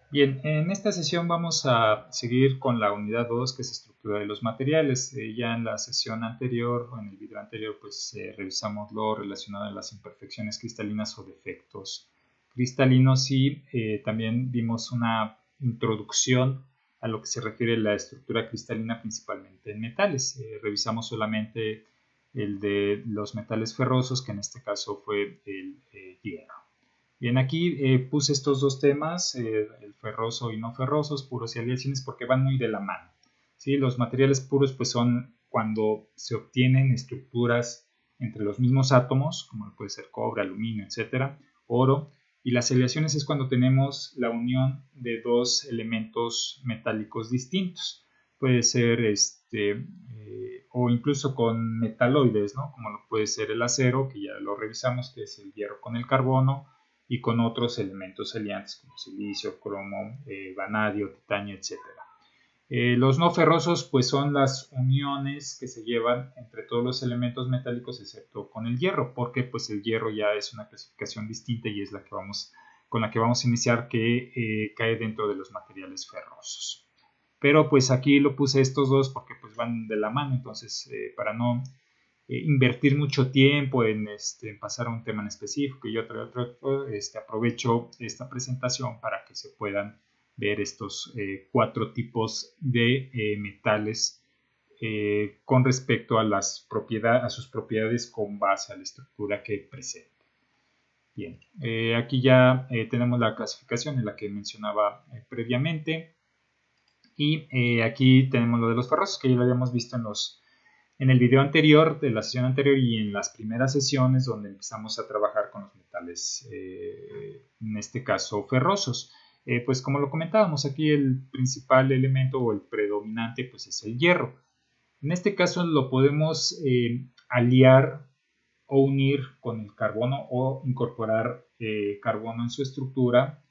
Bien, en esta sesión vamos a seguir con la unidad 2, que es estructura de los materiales. Ya en la sesión anterior o en el video anterior pues revisamos lo relacionado a las imperfecciones cristalinas o defectos cristalinos y también vimos una introducción a lo que se refiere a la estructura cristalina principalmente en metales. Revisamos solamente el de los metales ferrosos, que en este caso fue el hierro. Bien, aquí puse estos dos temas, el ferroso y no ferrosos, puros y aleaciones, porque van muy de la mano. ¿Sí? Los materiales puros pues son cuando se obtienen estructuras entre los mismos átomos, como puede ser cobre, aluminio, etcétera, oro, y las aleaciones es cuando tenemos la unión de dos elementos metálicos distintos. Puede ser o incluso con metaloides, ¿no? Como lo puede ser el acero, que ya lo revisamos, que es el hierro con el carbono, y con otros elementos aliantes como silicio, cromo, vanadio, titanio, etc. Los no ferrosos pues son las uniones que se llevan entre todos los elementos metálicos excepto con el hierro, porque pues el hierro ya es una clasificación distinta y es la que con la que vamos a iniciar, que cae dentro de los materiales ferrosos. Pero pues aquí lo puse estos dos porque pues van de la mano, entonces para no invertir mucho tiempo en pasar a un tema en específico y otro, aprovecho esta presentación para que se puedan ver estos cuatro tipos de metales con respecto a a sus propiedades con base a la estructura que presenta. Bien, aquí ya tenemos la clasificación en la que mencionaba previamente, y aquí tenemos lo de los ferrosos, que ya lo habíamos visto en el video anterior, de la sesión anterior, y en las primeras sesiones donde empezamos a trabajar con los metales, en este caso ferrosos. Pues como lo comentábamos, aquí el principal elemento o el predominante pues es el hierro. En este caso lo podemos aliar o unir con el carbono o incorporar carbono en su estructura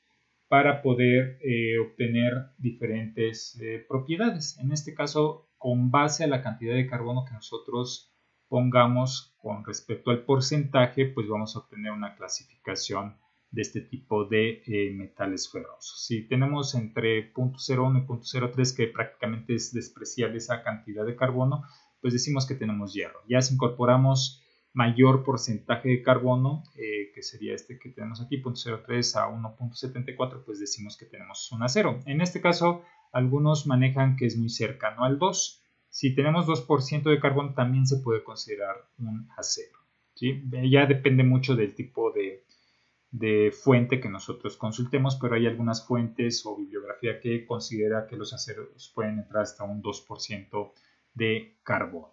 para poder obtener diferentes propiedades. En este caso, con base a la cantidad de carbono que nosotros pongamos con respecto al porcentaje, pues vamos a obtener una clasificación de este tipo de metales ferrosos. Si tenemos entre 0.01 y 0.03, que prácticamente es despreciable esa cantidad de carbono, pues decimos que tenemos hierro. Ya si incorporamos mayor porcentaje de carbono, que sería este que tenemos aquí, 0.03 a 1.74, pues decimos que tenemos un acero. En este caso, algunos manejan que es muy cercano al 2. Si tenemos 2% de carbono, también se puede considerar un acero. ¿Sí? Ya depende mucho del tipo de fuente que nosotros consultemos, pero hay algunas fuentes o bibliografía que considera que los aceros pueden entrar hasta un 2% de carbono.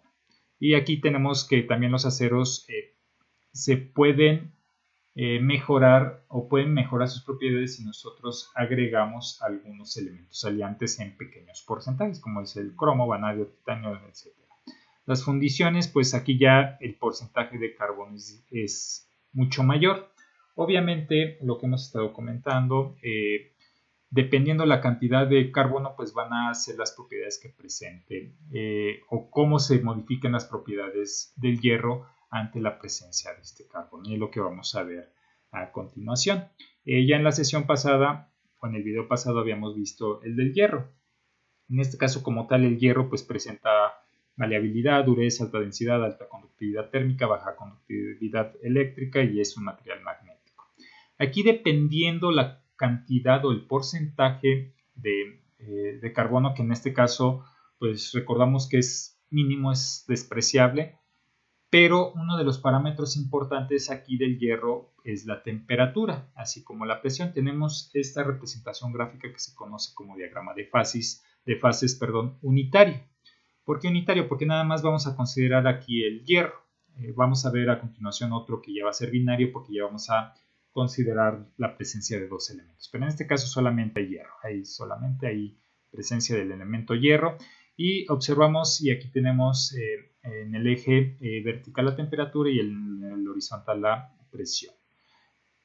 Y aquí tenemos que también los aceros se pueden mejorar o pueden mejorar sus propiedades si nosotros agregamos algunos elementos aliantes en pequeños porcentajes, como es el cromo, vanadio, titanio, etc. Las fundiciones, pues aquí ya el porcentaje de carbono es mucho mayor. Obviamente, lo que hemos estado comentando, dependiendo la cantidad de carbono, pues van a ser las propiedades que presente o cómo se modifiquen las propiedades del hierro ante la presencia de este carbono, y es lo que vamos a ver a continuación. Ya en la sesión pasada o en el video pasado habíamos visto el del hierro. En este caso, como tal, el hierro pues presenta maleabilidad, dureza, alta densidad, alta conductividad térmica, baja conductividad eléctrica y es un material magnético. Aquí, dependiendo la cantidad o el porcentaje de carbono, que en este caso pues recordamos que es mínimo, es despreciable, pero uno de los parámetros importantes aquí del hierro es la temperatura, así como la presión. Tenemos esta representación gráfica que se conoce como diagrama de fases, unitario. ¿Por qué unitario? Porque nada más vamos a considerar aquí el hierro. Vamos a ver a continuación otro que ya va a ser binario, porque ya vamos a considerar la presencia de dos elementos. Pero en este caso solamente hay hierro. Solamente hay presencia del elemento hierro. Y observamos, y aquí tenemos en el eje vertical la temperatura y en el horizontal la presión.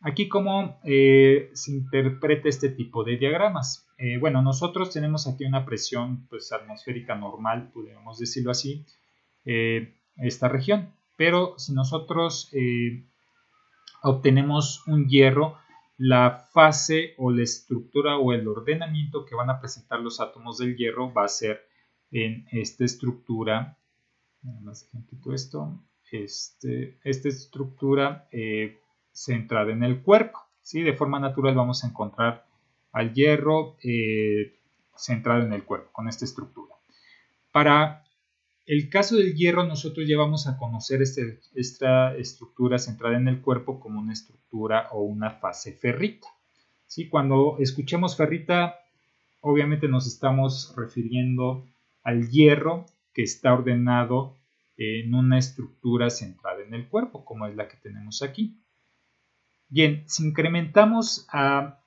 Aquí, ¿cómo se interpreta este tipo de diagramas? Bueno, nosotros tenemos aquí una presión pues, atmosférica normal, podríamos decirlo así, esta región. Pero si nosotros obtenemos un hierro, la fase o la estructura o el ordenamiento que van a presentar los átomos del hierro va a ser en esta estructura. Nada más quito esto. Esta estructura centrada en el cuerpo. ¿Sí? De forma natural vamos a encontrar al hierro centrado en el cuerpo, con esta estructura. Para el caso del hierro, nosotros ya vamos a conocer esta estructura centrada en el cuerpo como una estructura o una fase ferrita. ¿Sí? Cuando escuchemos ferrita, obviamente nos estamos refiriendo al hierro que está ordenado en una estructura centrada en el cuerpo, como es la que tenemos aquí. Bien, si incrementamos a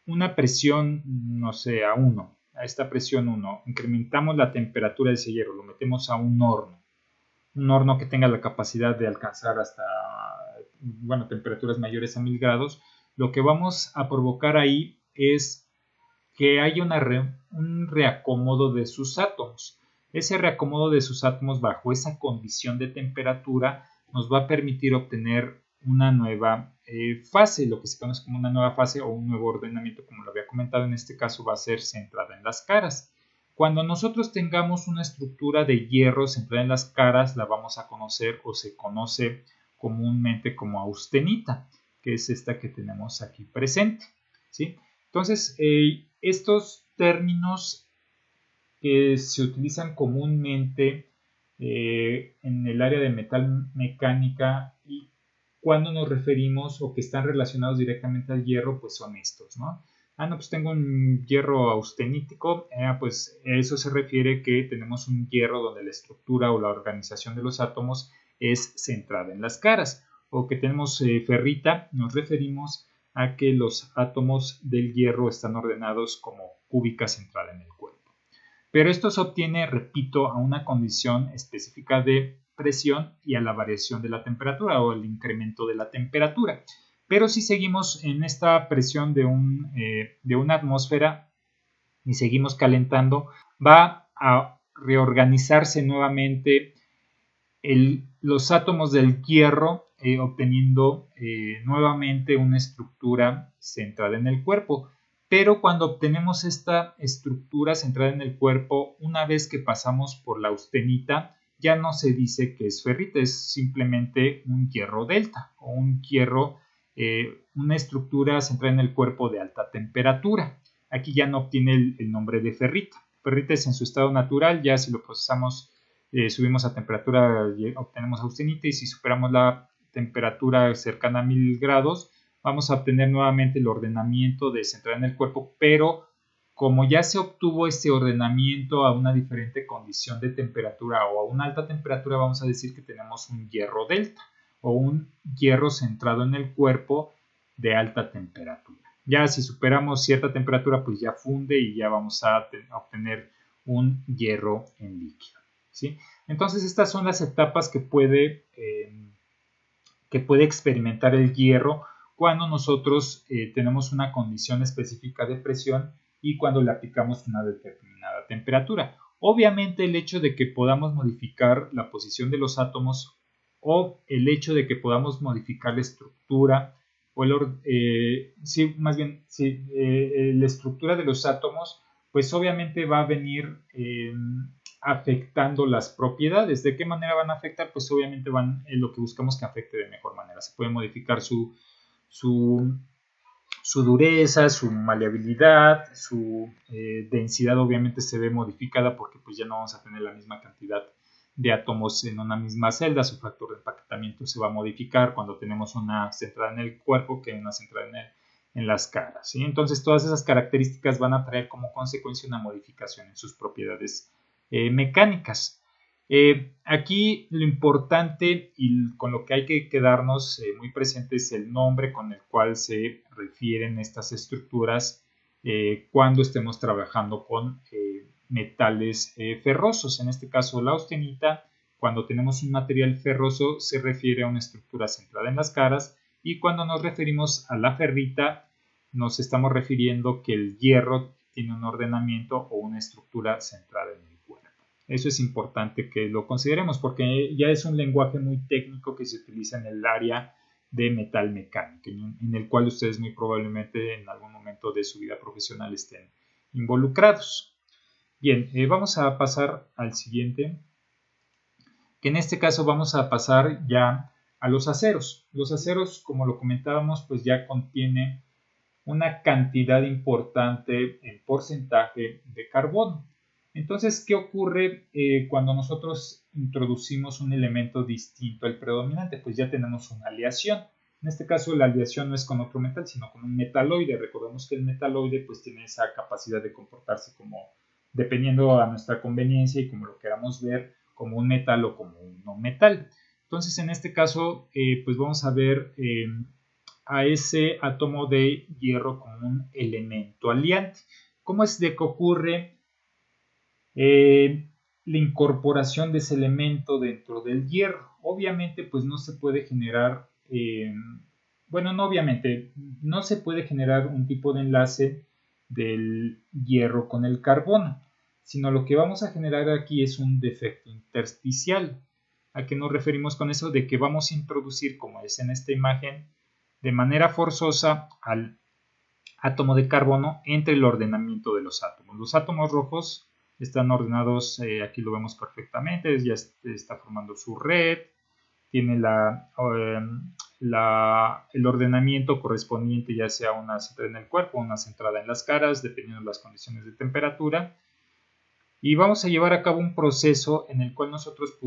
una presión, no sé, a 1, a esta presión 1, incrementamos la temperatura de ese hierro, lo metemos a un horno que tenga la capacidad de alcanzar hasta, bueno, temperaturas mayores a 1000 grados, lo que vamos a provocar ahí es que haya un reacomodo de sus átomos. Ese reacomodo de sus átomos bajo esa condición de temperatura nos va a permitir obtener una nueva fase, lo que se conoce como una nueva fase o un nuevo ordenamiento, como lo había comentado, en este caso va a ser centrada en las caras. Cuando nosotros tengamos una estructura de hierro centrada en las caras, la vamos a conocer o se conoce comúnmente como austenita, que es esta que tenemos aquí presente, ¿sí? Entonces, estos términos que se utilizan comúnmente en el área de metal mecánica y cuando nos referimos o que están relacionados directamente al hierro, pues son estos, ¿no? No, pues tengo un hierro austenítico, pues eso se refiere que tenemos un hierro donde la estructura o la organización de los átomos es centrada en las caras, o que tenemos ferrita, nos referimos a que los átomos del hierro están ordenados como cúbica centrada en el cuerpo. Pero esto se obtiene, repito, a una condición específica de presión y a la variación de la temperatura o el incremento de la temperatura. Pero si seguimos en esta presión de una atmósfera y seguimos calentando, va a reorganizarse nuevamente los átomos del hierro, obteniendo nuevamente una estructura centrada en el cuerpo. Pero cuando obtenemos esta estructura centrada en el cuerpo, una vez que pasamos por la austenita, ya no se dice que es ferrita, es simplemente un hierro delta o un hierro, una estructura centrada en el cuerpo de alta temperatura. Aquí ya no obtiene el nombre de ferrita. Ferrita es en su estado natural, ya si lo procesamos, subimos a temperatura, obtenemos austenita, y si superamos la temperatura cercana a 1000 grados, vamos a obtener nuevamente el ordenamiento de centrada en el cuerpo, pero como ya se obtuvo este ordenamiento a una diferente condición de temperatura o a una alta temperatura, vamos a decir que tenemos un hierro delta o un hierro centrado en el cuerpo de alta temperatura. Ya si superamos cierta temperatura, pues ya funde y ya vamos a obtener un hierro en líquido, ¿sí? Entonces estas son las etapas que puede experimentar el hierro cuando nosotros tenemos una condición específica de presión y cuando le aplicamos una determinada temperatura. Obviamente el hecho de que podamos modificar la posición de los átomos o el hecho de que podamos modificar la estructura o la estructura de los átomos, pues obviamente va a venir afectando las propiedades. ¿De qué manera van a afectar? Pues obviamente lo que buscamos que afecte de mejor manera. Se puede modificar su dureza, su maleabilidad, su densidad obviamente se ve modificada porque pues ya no vamos a tener la misma cantidad de átomos en una misma celda. Su factor de empaquetamiento se va a modificar cuando tenemos una centrada en el cuerpo que una centrada en las caras, ¿sí? Entonces todas esas características van a traer como consecuencia una modificación en sus propiedades mecánicas. Aquí lo importante y con lo que hay que quedarnos muy presente es el nombre con el cual se refieren estas estructuras cuando estemos trabajando con metales ferrosos. En este caso la austenita, cuando tenemos un material ferroso, se refiere a una estructura centrada en las caras, y cuando nos referimos a la ferrita nos estamos refiriendo que el hierro tiene un ordenamiento o una estructura centrada en el cuerpo. Eso es importante que lo consideremos porque ya es un lenguaje muy técnico que se utiliza en el área de metal mecánica, en el cual ustedes muy probablemente en algún momento de su vida profesional estén involucrados. Bien, vamos a pasar al siguiente, que en este caso vamos a pasar ya a los aceros. Los aceros, como lo comentábamos, pues ya contienen una cantidad importante en porcentaje de carbono. Entonces, ¿qué ocurre cuando nosotros introducimos un elemento distinto al predominante? Pues ya tenemos una aleación. En este caso, la aleación no es con otro metal, sino con un metaloide. Recordemos que el metaloide pues tiene esa capacidad de comportarse como, dependiendo a nuestra conveniencia y como lo queramos ver, como un metal o como un no metal. Entonces, en este caso, pues vamos a ver a ese átomo de hierro como un elemento aliante. ¿Cómo es de que ocurre la incorporación de ese elemento dentro del hierro? Obviamente, pues no se puede generar, bueno, no obviamente, no se puede generar un tipo de enlace del hierro con el carbono, sino lo que vamos a generar aquí es un defecto intersticial. ¿A qué nos referimos con eso? De que vamos a introducir, como es en esta imagen, de manera forzosa al átomo de carbono entre el ordenamiento de los átomos. Los átomos rojos están ordenados, aquí lo vemos perfectamente, ya está formando su red, tiene el ordenamiento correspondiente ya sea una centrada en el cuerpo o una centrada en las caras, dependiendo de las condiciones de temperatura. Y vamos a llevar a cabo un proceso en el cual nosotros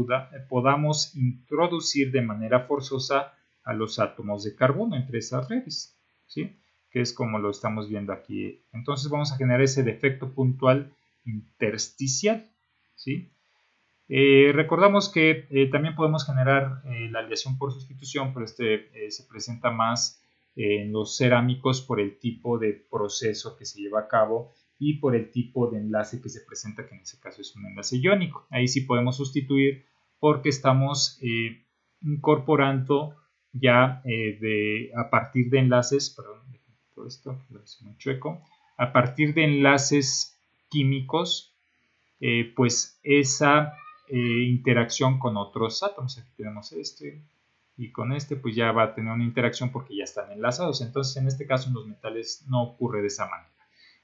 podamos introducir de manera forzosa a los átomos de carbono entre esas redes, ¿sí? Que es como lo estamos viendo aquí. Entonces vamos a generar ese defecto puntual intersticial, ¿sí? Recordamos que también podemos generar la aleación por sustitución, pero se presenta más en los cerámicos por el tipo de proceso que se lleva a cabo y por el tipo de enlace que se presenta, que en este caso es un enlace iónico. Ahí sí podemos sustituir porque estamos incorporando ya a partir de enlaces, perdón, todo esto es muy chueco, a partir de enlaces químicos, pues esa interacción con otros átomos. Aquí tenemos este y con este pues ya va a tener una interacción porque ya están enlazados. Entonces en este caso en los metales no ocurre de esa manera.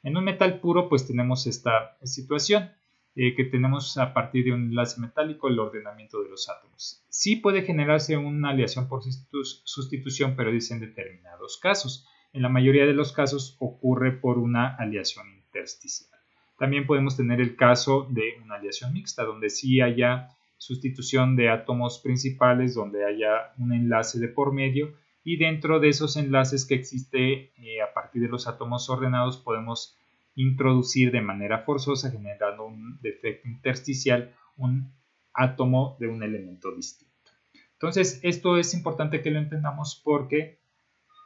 En un metal puro pues tenemos esta situación que tenemos a partir de un enlace metálico el ordenamiento de los átomos. Sí puede generarse una aleación por sustitución, pero dicen determinados casos. En la mayoría de los casos ocurre por una aleación intersticial. También podemos tener el caso de una aleación mixta, donde sí haya sustitución de átomos principales, donde haya un enlace de por medio, y dentro de esos enlaces que existe a partir de los átomos ordenados podemos introducir de manera forzosa, generando un defecto intersticial, un átomo de un elemento distinto. Entonces, esto es importante que lo entendamos porque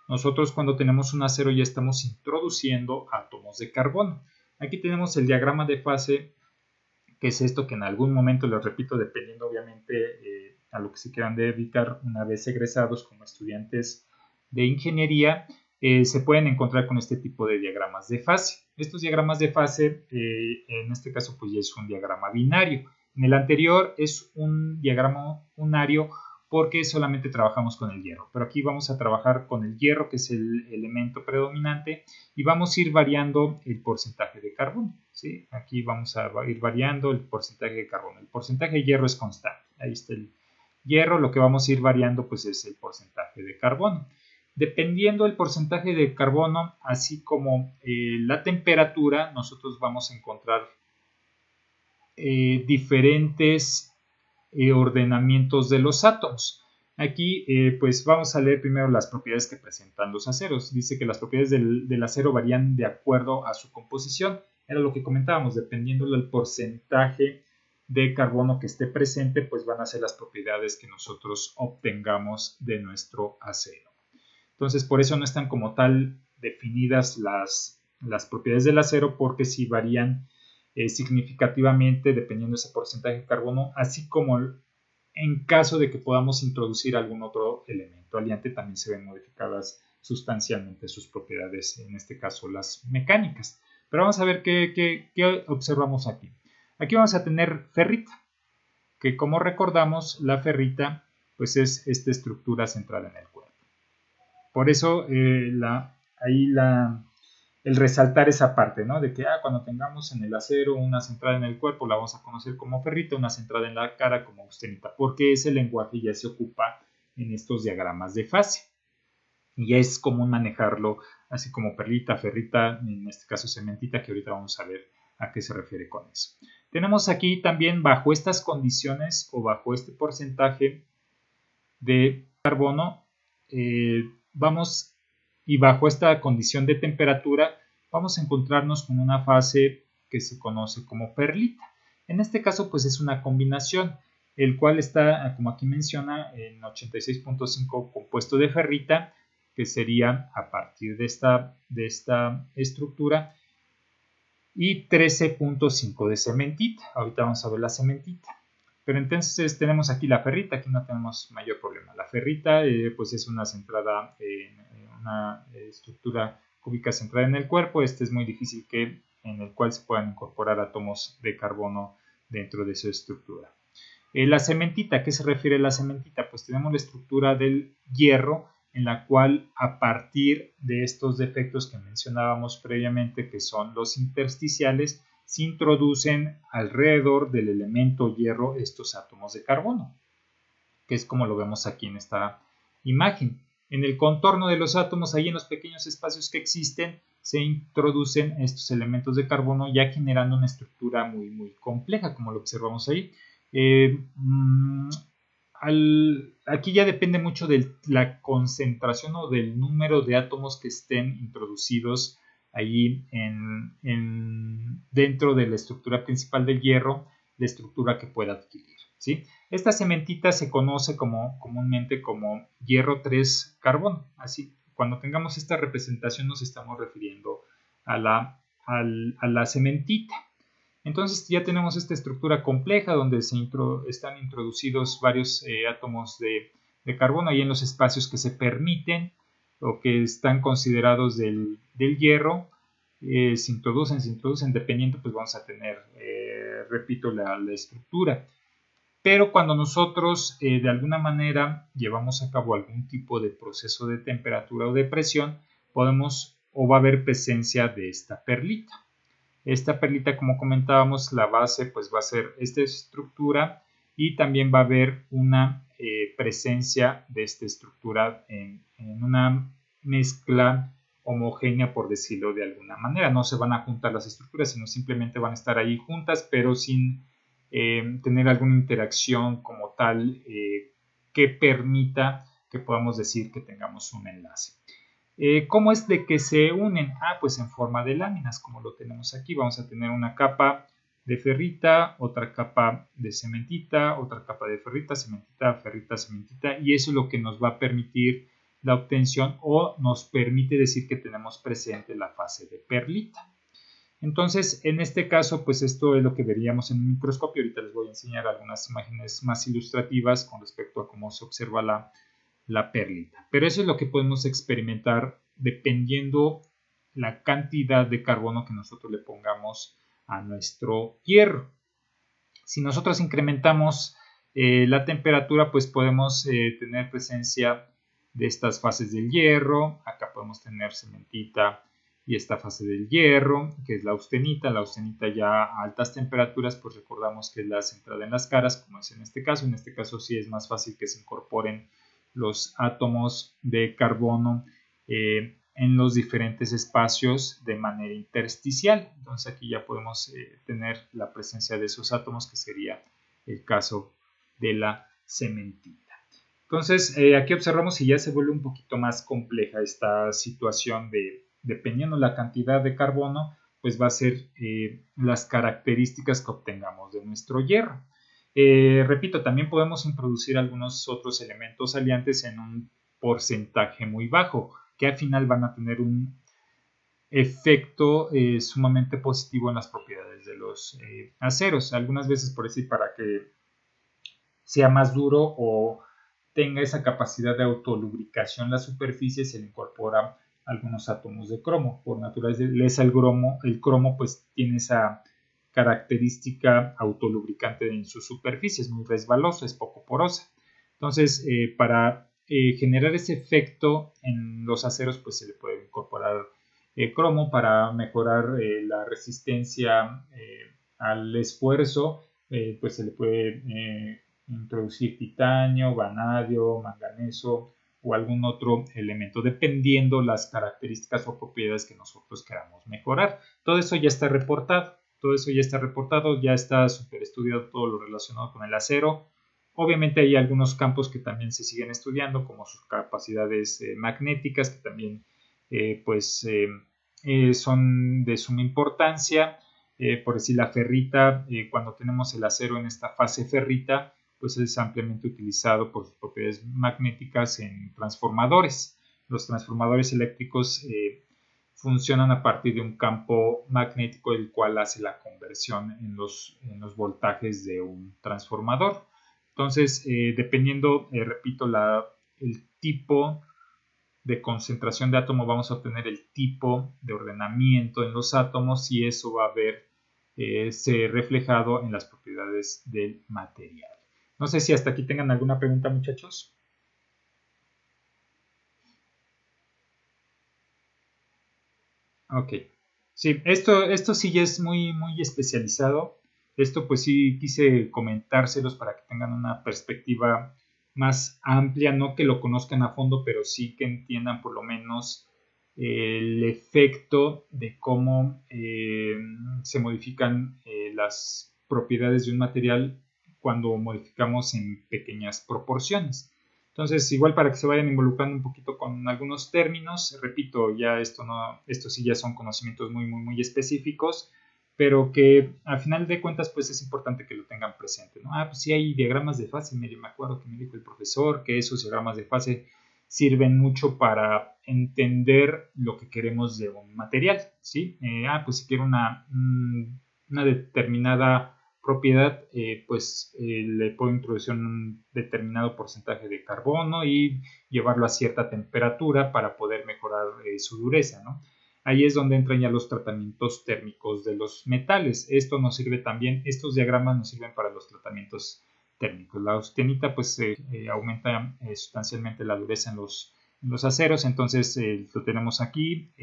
nosotros cuando tenemos un acero ya estamos introduciendo átomos de carbono. Aquí tenemos el diagrama de fase, que es esto que en algún momento, les repito, dependiendo obviamente a lo que se quieran dedicar una vez egresados como estudiantes de ingeniería, se pueden encontrar con este tipo de diagramas de fase. Estos diagramas de fase, en este caso, pues ya es un diagrama binario. En el anterior es un diagrama unario porque solamente trabajamos con el hierro, pero aquí vamos a trabajar con el hierro, que es el elemento predominante, y vamos a ir variando el porcentaje de carbono, ¿sí? Aquí vamos a ir variando el porcentaje de carbono. El porcentaje de hierro es constante, ahí está el hierro, lo que vamos a ir variando pues es el porcentaje de carbono. Dependiendo del porcentaje de carbono, así como la temperatura, nosotros vamos a encontrar diferentes ordenamientos de los átomos. Aquí pues vamos a leer primero las propiedades que presentan los aceros. Dice que las propiedades del acero varían de acuerdo a su composición. Era lo que comentábamos, dependiendo del porcentaje de carbono que esté presente, pues van a ser las propiedades que nosotros obtengamos de nuestro acero. Entonces por eso no están como tal definidas las propiedades del acero, porque sí varían significativamente dependiendo de ese porcentaje de carbono, así como en caso de que podamos introducir algún otro elemento aliante, también se ven modificadas sustancialmente sus propiedades, en este caso las mecánicas. Pero vamos a ver qué observamos aquí. Aquí vamos a tener ferrita, que como recordamos, la ferrita pues es esta estructura central en el cuerpo. Por eso el resaltar esa parte, ¿no? De que cuando tengamos en el acero una centrada en el cuerpo, la vamos a conocer como ferrita, una centrada en la cara como austenita, porque ese lenguaje ya se ocupa en estos diagramas de fase. Y ya es común manejarlo así como perlita, ferrita, en este caso cementita, que ahorita vamos a ver a qué se refiere con eso. Tenemos aquí también bajo estas condiciones o bajo este porcentaje de carbono, y bajo esta condición de temperatura vamos a encontrarnos con una fase que se conoce como perlita. En este caso pues es una combinación, el cual está, como aquí menciona, en 86.5 compuesto de ferrita, que sería a partir de esta estructura, y 13.5 de cementita. Ahorita vamos a ver la cementita. Pero entonces tenemos aquí la ferrita, aquí no tenemos mayor problema. La ferrita pues es una centrada, una estructura cúbica centrada en el cuerpo. Este es muy difícil en el cual se puedan incorporar átomos de carbono dentro de su estructura. La cementita, ¿a qué se refiere la cementita? Pues tenemos la estructura del hierro, en la cual a partir de estos defectos que mencionábamos previamente, que son los intersticiales, se introducen alrededor del elemento hierro estos átomos de carbono, que es como lo vemos aquí en esta imagen. En el contorno de los átomos, ahí en los pequeños espacios que existen, se introducen estos elementos de carbono, ya generando una estructura muy, muy compleja, como lo observamos ahí. Aquí ya depende mucho de la concentración o del número de átomos que estén introducidos allí dentro de la estructura principal del hierro, la estructura que pueda adquirir, ¿sí? Esta cementita se conoce comúnmente como hierro 3 carbono. Así, cuando tengamos esta representación nos estamos refiriendo a la cementita. Entonces ya tenemos esta estructura compleja donde están introducidos varios átomos de carbono ahí en los espacios que se permiten o que están considerados del hierro. Se introducen, dependiendo, pues vamos a tener, repito, la estructura. Pero cuando nosotros de alguna manera llevamos a cabo algún tipo de proceso de temperatura o de presión, podemos o va a haber presencia de esta perlita. Esta perlita, como comentábamos, la base pues va a ser esta estructura y también va a haber una presencia de esta estructura en una mezcla homogénea, por decirlo de alguna manera. No se van a juntar las estructuras, sino simplemente van a estar ahí juntas, pero sin tener alguna interacción como tal que permita que podamos decir que tengamos un enlace. ¿Cómo es de que se unen? Pues en forma de láminas, como lo tenemos aquí. Vamos a tener una capa de ferrita, otra capa de cementita, otra capa de ferrita, cementita, y eso es lo que nos va a permitir la obtención o nos permite decir que tenemos presente la fase de perlita. Entonces, en este caso, pues esto es lo que veríamos en un microscopio. Ahorita les voy a enseñar algunas imágenes más ilustrativas con respecto a cómo se observa la perlita. Pero eso es lo que podemos experimentar dependiendo la cantidad de carbono que nosotros le pongamos a nuestro hierro. Si nosotros incrementamos la temperatura, pues podemos tener presencia de estas fases del hierro. Acá podemos tener cementita y esta fase del hierro, que es la austenita. La austenita ya a altas temperaturas, pues recordamos que es la centrada en las caras, como es en este caso. En este caso sí es más fácil que se incorporen los átomos de carbono en los diferentes espacios de manera intersticial. Entonces aquí ya podemos tener la presencia de esos átomos, que sería el caso de la cementita. Entonces aquí observamos que ya se vuelve un poquito más compleja esta situación dependiendo la cantidad de carbono, pues va a ser las características que obtengamos de nuestro hierro. Repito, también podemos introducir algunos otros elementos aliantes en un porcentaje muy bajo, que al final van a tener un efecto sumamente positivo en las propiedades de los aceros. Algunas veces, por decir, para que sea más duro o tenga esa capacidad de autolubricación la superficie, se le incorpora algunos átomos de cromo. Por naturaleza el cromo pues tiene esa característica autolubricante en su superficie, es muy resbalosa, es poco porosa. Entonces, para generar ese efecto en los aceros, pues se le puede incorporar cromo para mejorar la resistencia al esfuerzo. Pues se le puede introducir titanio, vanadio, manganeso o algún otro elemento, dependiendo las características o propiedades que nosotros queramos mejorar. Todo eso ya está reportado. Ya está súper estudiado todo lo relacionado con el acero. Obviamente hay algunos campos que también se siguen estudiando, como sus capacidades magnéticas, que también son de suma importancia. Por decir, la ferrita, cuando tenemos el acero en esta fase ferrita, pues es ampliamente utilizado por sus propiedades magnéticas en transformadores. Los transformadores eléctricos funcionan a partir de un campo magnético, el cual hace la conversión en los voltajes de un transformador. Entonces, dependiendo, repito, el tipo de concentración de átomo, vamos a obtener el tipo de ordenamiento en los átomos, y eso va a verse reflejado en las propiedades del material. No sé si hasta aquí tengan alguna pregunta, muchachos. Ok. Sí, esto sí ya es muy, muy especializado. Esto pues sí quise comentárselos para que tengan una perspectiva más amplia, no que lo conozcan a fondo, pero sí que entiendan por lo menos el efecto de cómo se modifican las propiedades de un material cuando modificamos en pequeñas proporciones. Entonces, igual para que se vayan involucrando un poquito con algunos términos, repito, ya esto sí ya son conocimientos muy, muy, muy específicos, pero que al final de cuentas, pues es importante que lo tengan presente, ¿no? Pues sí hay diagramas de fase, me acuerdo que me dijo el profesor que esos diagramas de fase sirven mucho para entender lo que queremos de un material, ¿sí? Pues si quiero una determinada propiedad, le puedo introducir un determinado porcentaje de carbono y llevarlo a cierta temperatura para poder mejorar su dureza, ¿no? Ahí es donde entran ya los tratamientos térmicos de los metales. Esto nos sirve también, estos diagramas nos sirven para los tratamientos térmicos. La austenita pues aumenta sustancialmente la dureza en los aceros, entonces lo tenemos aquí.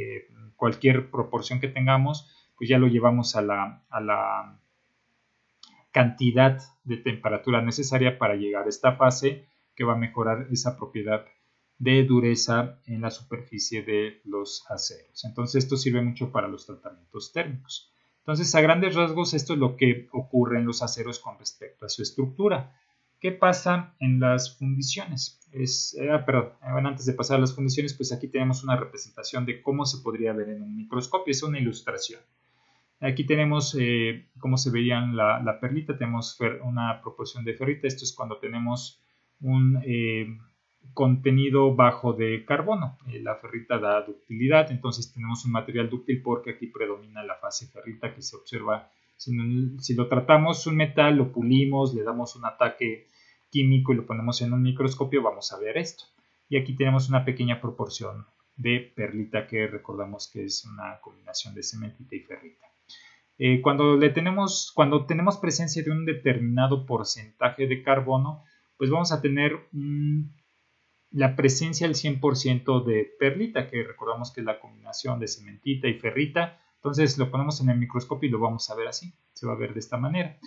Cualquier proporción que tengamos, pues ya lo llevamos a la cantidad de temperatura necesaria para llegar a esta fase que va a mejorar esa propiedad de dureza en la superficie de los aceros. Entonces esto sirve mucho para los tratamientos térmicos. Entonces, a grandes rasgos, esto es lo que ocurre en los aceros con respecto a su estructura. ¿Qué pasa en las fundiciones? Antes de pasar a las fundiciones, pues aquí tenemos una representación de cómo se podría ver en un microscopio. Es una ilustración. Aquí tenemos cómo se veían la perlita, tenemos una proporción de ferrita. Esto es cuando tenemos un contenido bajo de carbono. La ferrita da ductilidad, entonces tenemos un material dúctil porque aquí predomina la fase ferrita que se observa. Si lo tratamos un metal, lo pulimos, le damos un ataque químico y lo ponemos en un microscopio, vamos a ver esto. Y aquí tenemos una pequeña proporción de perlita que recordamos que es una combinación de cementita y ferrita. Cuando tenemos presencia de un determinado porcentaje de carbono, pues vamos a tener la presencia al 100% de perlita, que recordamos que es la combinación de cementita y ferrita. Entonces lo ponemos en el microscopio y lo vamos a ver así, se va a ver de esta manera.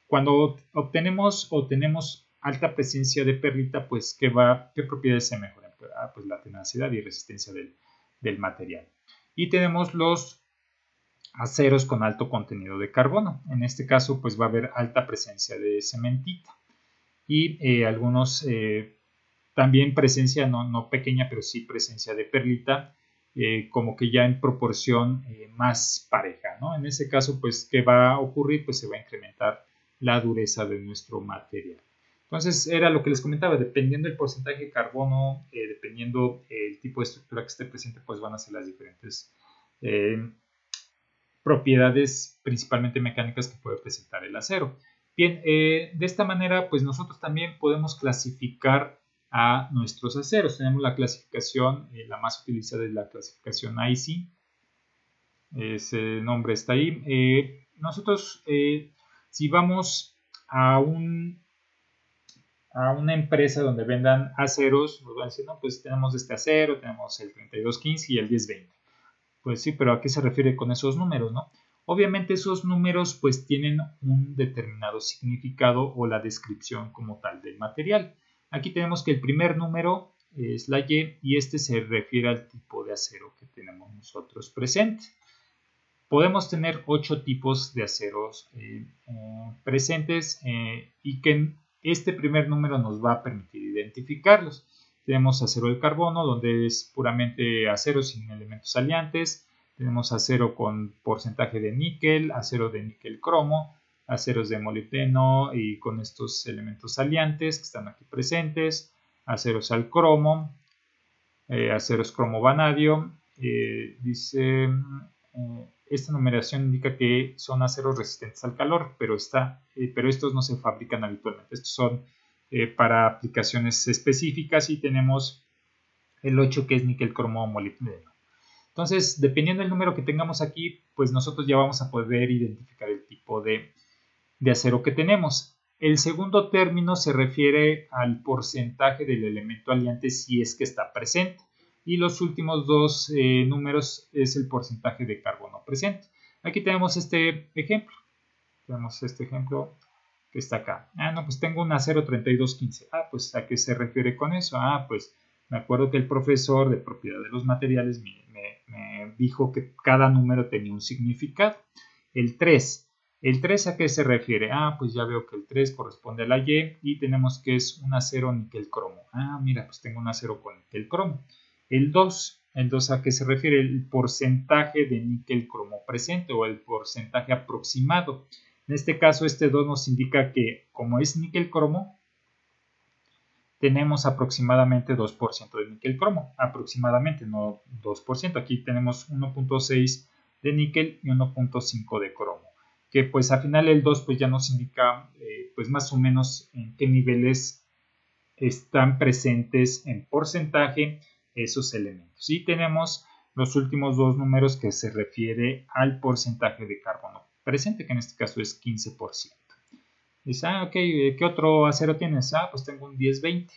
Cuando tenemos alta presencia de perlita, pues ¿qué propiedades se mejoran? Pues la tenacidad y resistencia del material. Y tenemos los aceros con alto contenido de carbono. En este caso, pues va a haber alta presencia de cementita y algunos también presencia, no pequeña, pero sí presencia de perlita, como que ya en proporción más pareja, ¿no? En ese caso, pues, ¿qué va a ocurrir? Pues se va a incrementar la dureza de nuestro material. Entonces, era lo que les comentaba, dependiendo del porcentaje de carbono, dependiendo el tipo de estructura que esté presente, pues van a ser las diferentes propiedades principalmente mecánicas que puede presentar el acero. Bien, de esta manera pues nosotros también podemos clasificar a nuestros aceros. Tenemos la clasificación, la más utilizada es la clasificación IC, ese nombre está ahí. Nosotros si vamos a un a una empresa donde vendan aceros, nos van a decir, no, pues tenemos este acero, tenemos el 3215 y el 1020. Pues sí, pero ¿a qué se refiere con esos números, no? Obviamente esos números pues tienen un determinado significado o la descripción como tal del material. Aquí tenemos que el primer número es la Y este se refiere al tipo de acero que tenemos nosotros presente. Podemos tener 8 tipos de aceros presentes y que este primer número nos va a permitir identificarlos. Tenemos acero de carbono, donde es puramente acero sin elementos aliantes. Tenemos acero con porcentaje de níquel, acero de níquel cromo, aceros de molibdeno y con estos elementos aliantes que están aquí presentes, aceros al cromo, aceros cromo vanadio. Dice esta numeración indica que son aceros resistentes al calor, pero estos no se fabrican habitualmente. Estos son para aplicaciones específicas y tenemos el 8 que es níquel cromo molibdeno. Entonces, dependiendo del número que tengamos aquí, pues nosotros ya vamos a poder identificar el tipo de acero que tenemos. El segundo término se refiere al porcentaje del elemento aliante si es que está presente. Y los últimos dos números es el porcentaje de carbono presente. Aquí tenemos este ejemplo. Tenemos este ejemplo que está acá. No, pues tengo un acero 3215. Pues ¿a qué se refiere con eso? Pues me acuerdo que el profesor de propiedad de los materiales me dijo que cada número tenía un significado. El 3. ¿El 3 a qué se refiere? Pues ya veo que el 3 corresponde a la Y tenemos que es un acero níquel cromo. Mira, pues tengo un acero con níquel cromo. El 2 a qué se refiere? El porcentaje de níquel cromo presente o el porcentaje aproximado. En este caso, este 2 nos indica que como es níquel cromo, tenemos aproximadamente 2% de níquel cromo. Aproximadamente, no 2%. Aquí tenemos 1.6 de níquel y 1.5 de cromo. Que pues al final el 2 pues ya nos indica pues más o menos en qué niveles están presentes en porcentaje esos elementos. Y tenemos los últimos dos números que se refiere al porcentaje de carbono presente, que en este caso es 15%. Dice, ok, ¿qué otro acero tienes? Pues tengo un 1020.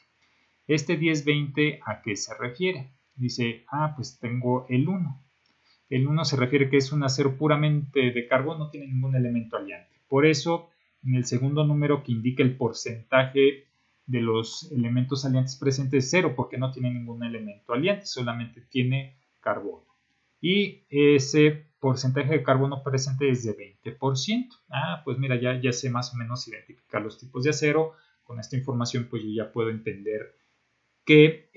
Este 1020, ¿a qué se refiere? Dice, pues tengo el 1. El 1 se refiere que es un acero puramente de carbono, no tiene ningún elemento aliante. Por eso, en el segundo número que indica el porcentaje de los elementos aliantes presentes es 0, porque no tiene ningún elemento aliante, solamente tiene carbono. Y ese porcentaje de carbono presente es de 20%. Pues mira, ya sé más o menos identificar los tipos de acero. Con esta información pues yo ya puedo entender qué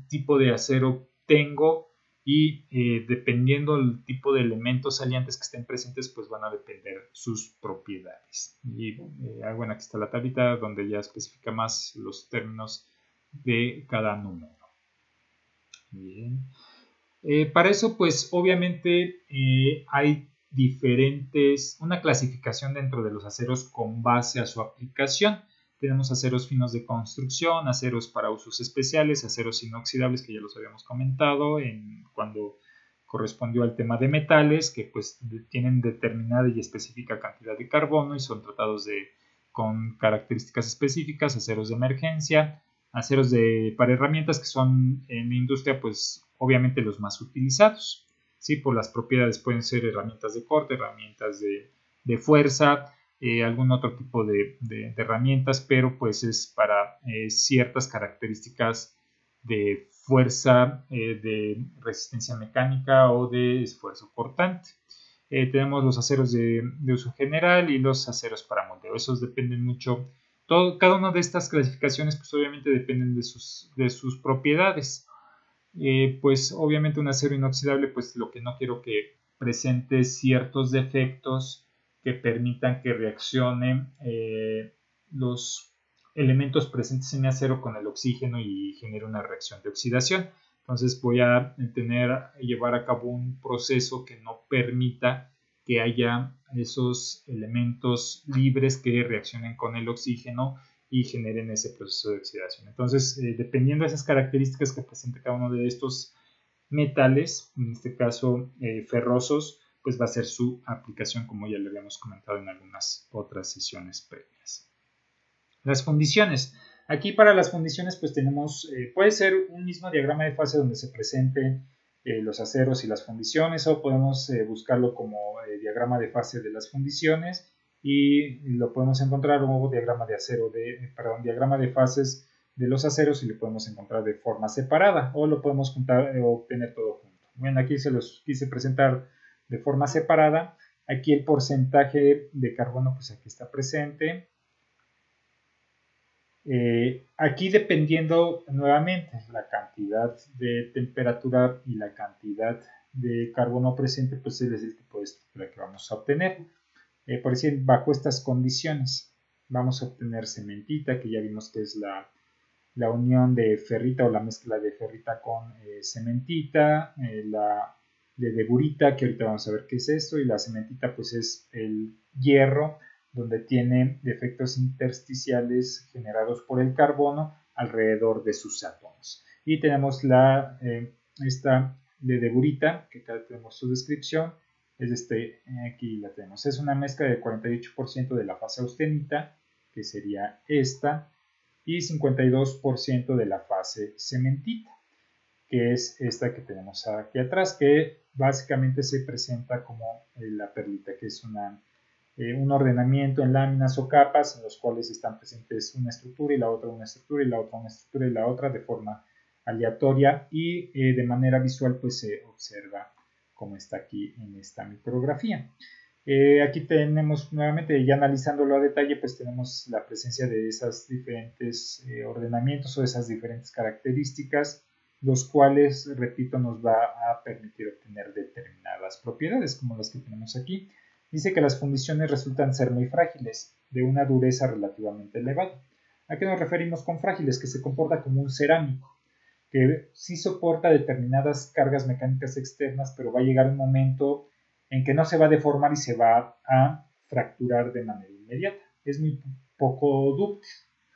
tipo de acero tengo y dependiendo del tipo de elementos aliantes que estén presentes pues van a depender sus propiedades. Y bueno, aquí está la tablita donde ya especifica más los términos de cada número. Bien. Para eso, pues obviamente hay una clasificación dentro de los aceros con base a su aplicación. Tenemos aceros finos de construcción, aceros para usos especiales, aceros inoxidables que ya los habíamos comentado cuando correspondió al tema de metales que pues tienen determinada y específica cantidad de carbono y son tratados con características específicas, aceros de emergencia, aceros para herramientas que son en la industria pues obviamente los más utilizados, ¿sí? Por las propiedades pueden ser herramientas de corte, herramientas de fuerza, algún otro tipo de herramientas, pero pues es para ciertas características de fuerza, de resistencia mecánica o de esfuerzo cortante. Tenemos los aceros de uso general y los aceros para moldeo. Esos dependen mucho. Cada una de estas clasificaciones pues obviamente dependen de sus propiedades. Pues obviamente un acero inoxidable pues lo que no quiero que presente ciertos defectos que permitan que reaccionen los elementos presentes en mi acero con el oxígeno y genere una reacción de oxidación. Entonces voy a llevar a cabo un proceso que no permita que haya esos elementos libres que reaccionen con el oxígeno y generen ese proceso de oxidación. Entonces, dependiendo de esas características que presenta cada uno de estos metales, en este caso ferrosos, pues va a ser su aplicación como ya le habíamos comentado en algunas otras sesiones previas. Las fundiciones. Aquí para las fundiciones pues tenemos, puede ser un mismo diagrama de fase donde se presenten los aceros y las fundiciones, o podemos buscarlo como diagrama de fase de las fundiciones y lo podemos encontrar como diagrama de diagrama de fases de los aceros y lo podemos encontrar de forma separada o lo podemos juntar o obtener todo junto. Bueno, aquí se los quise presentar de forma separada. Aquí el porcentaje de carbono pues aquí está presente. Aquí dependiendo nuevamente la cantidad de temperatura y la cantidad de carbono presente, pues es el tipo de estructura que vamos a obtener. Por decir, bajo estas condiciones vamos a obtener cementita, que ya vimos que es la unión de ferrita o la mezcla de ferrita con cementita, la de burita, que ahorita vamos a ver qué es esto, y la cementita pues es el hierro, donde tiene efectos intersticiales generados por el carbono alrededor de sus átomos. Y tenemos esta de burita, que acá tenemos su descripción, es aquí la tenemos, es una mezcla del 48% de la fase austenita, que sería esta, y 52% de la fase cementita, que es esta que tenemos aquí atrás, que básicamente se presenta como la perlita, que es un ordenamiento en láminas o capas en los cuales están presentes una estructura y la otra una estructura y la otra una estructura y la otra de forma aleatoria y de manera visual pues se observa como está aquí en esta micrografía. Aquí tenemos nuevamente, ya analizándolo a detalle, pues tenemos la presencia de esos diferentes ordenamientos o esas diferentes características, los cuales, repito, nos va a permitir obtener determinadas propiedades como las que tenemos aquí. Dice que las fundiciones resultan ser muy frágiles, de una dureza relativamente elevada. ¿A qué nos referimos con frágiles? Que se comporta como un cerámico, que sí soporta determinadas cargas mecánicas externas, pero va a llegar un momento en que no se va a deformar y se va a fracturar de manera inmediata. Es muy poco dúctil,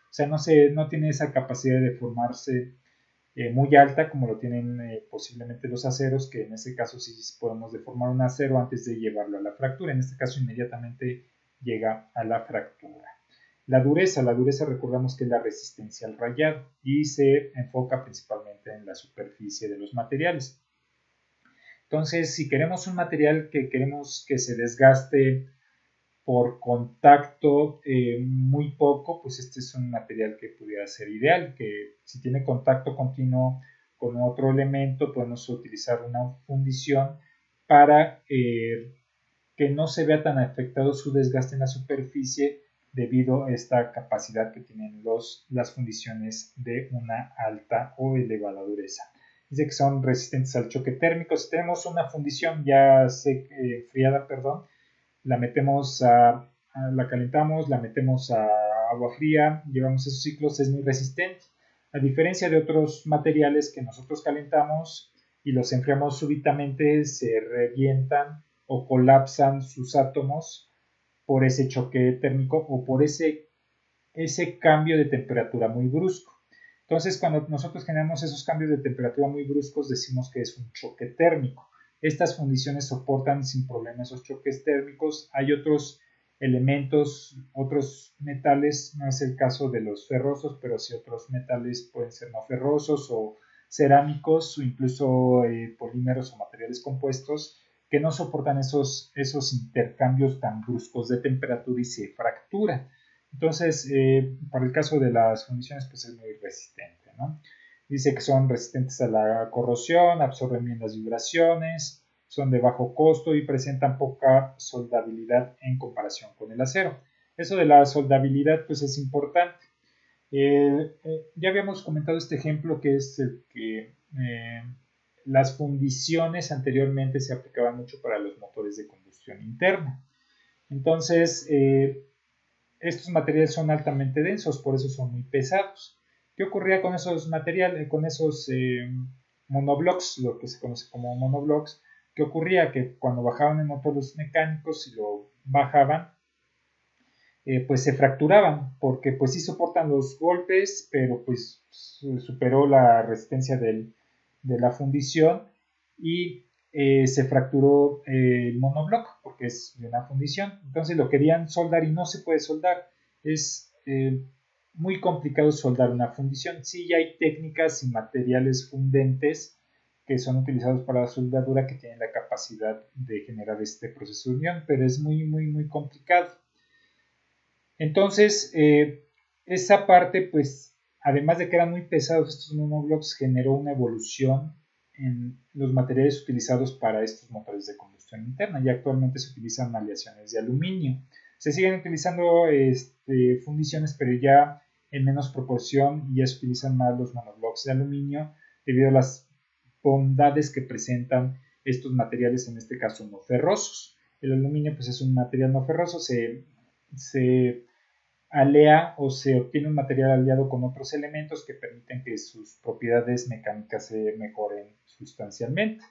o sea, no tiene esa capacidad de deformarse muy alta como lo tienen posiblemente los aceros, que en este caso sí podemos deformar un acero antes de llevarlo a la fractura. En este caso inmediatamente llega a la fractura. La dureza recordamos que es la resistencia al rayado y se enfoca principalmente en la superficie de los materiales. Entonces, si queremos un material que queremos que se desgaste por contacto muy poco, pues este es un material que pudiera ser ideal, que si tiene contacto continuo con otro elemento, podemos utilizar una fundición para que no se vea tan afectado su desgaste en la superficie debido a esta capacidad que tienen las fundiciones de una alta o elevada dureza. Dice que son resistentes al choque térmico. Si tenemos una fundición ya enfriada, la metemos la calentamos, la metemos a agua fría, llevamos esos ciclos, es muy resistente. A diferencia de otros materiales que nosotros calentamos y los enfriamos súbitamente, se revientan o colapsan sus átomos por ese choque térmico o por ese cambio de temperatura muy brusco. Entonces, cuando nosotros generamos esos cambios de temperatura muy bruscos, decimos que es un choque térmico. Estas fundiciones soportan sin problema esos choques térmicos. Hay otros elementos, otros metales, no es el caso de los ferrosos, pero sí otros metales pueden ser no ferrosos o cerámicos o incluso polímeros o materiales compuestos que no soportan esos intercambios tan bruscos de temperatura y se fracturan. Entonces, para el caso de las fundiciones, pues es muy resistente, ¿no? Dice que son resistentes a la corrosión, absorben bien las vibraciones, son de bajo costo y presentan poca soldabilidad en comparación con el acero. Eso de la soldabilidad, pues es importante. Ya habíamos comentado este ejemplo que es el que las fundiciones anteriormente se aplicaban mucho para los motores de combustión interna. Entonces, estos materiales son altamente densos, por eso son muy pesados. ¿Qué ocurría con esos materiales, con esos monoblocks, lo que se conoce como monoblocks? ¿Qué ocurría? Que cuando bajaban en motores mecánicos y lo bajaban, pues se fracturaban, porque pues sí soportan los golpes, pero pues superó la resistencia de la fundición y se fracturó el monobloc porque es de una fundición. Entonces lo querían soldar y no se puede soldar. Es muy complicado soldar una fundición. Sí, ya hay técnicas y materiales fundentes que son utilizados para la soldadura que tienen la capacidad de generar este proceso de unión, pero es muy complicado. Entonces, esa parte, pues, además de que eran muy pesados estos monoblocks, generó una evolución en los materiales utilizados para estos motores de combustión interna, y actualmente se utilizan aleaciones de aluminio. Se siguen utilizando fundiciones, pero ya en menos proporción, y ya se utilizan más los monoblocks de aluminio debido a las bondades que presentan estos materiales, en este caso no ferrosos. El aluminio pues es un material no ferroso, se alea o se obtiene un material aliado con otros elementos que permiten que sus propiedades mecánicas se mejoren sustancialmente.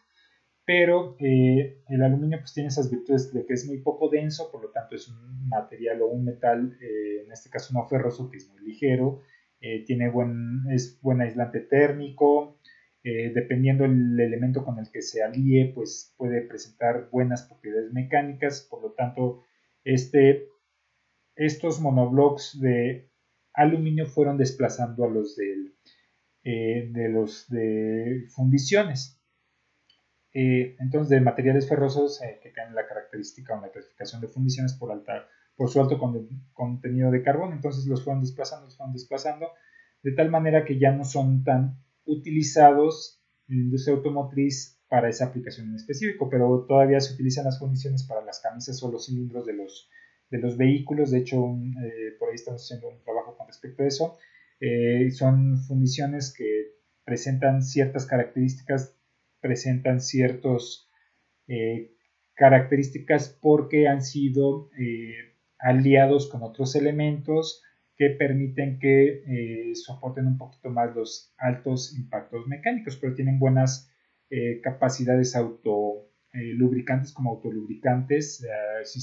Pero el aluminio pues tiene esas virtudes de que es muy poco denso, por lo tanto es un material o un metal, en este caso no ferroso, que es muy ligero, es buen aislante térmico, dependiendo el elemento con el que se alíe, pues puede presentar buenas propiedades mecánicas, por lo tanto estos monoblocks de aluminio fueron desplazando a los de fundiciones. Entonces, de materiales ferrosos que tienen la característica o la clasificación de fundiciones por su alto contenido de carbono, entonces los fueron desplazando, de tal manera que ya no son tan utilizados en la industria automotriz para esa aplicación en específico, pero todavía se utilizan las fundiciones para las camisas o los cilindros de los vehículos. De hecho, por ahí estamos haciendo un trabajo con respecto a eso. Son fundiciones que presentan ciertas características, presentan ciertas características porque han sido aliados con otros elementos que permiten que soporten un poquito más los altos impactos mecánicos, pero tienen buenas capacidades lubricantes como autolubricantes. Si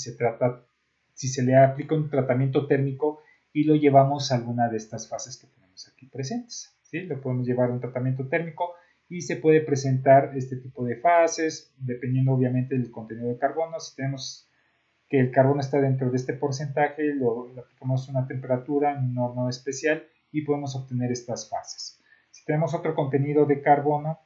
se le aplica un tratamiento térmico y lo llevamos a alguna de estas fases que tenemos aquí presentes, ¿sí? Lo podemos llevar a un tratamiento térmico y se puede presentar este tipo de fases, dependiendo obviamente del contenido de carbono. Si tenemos que el carbono está dentro de este porcentaje, le aplicamos una temperatura en un horno especial y podemos obtener estas fases. Si tenemos otro contenido de carbono,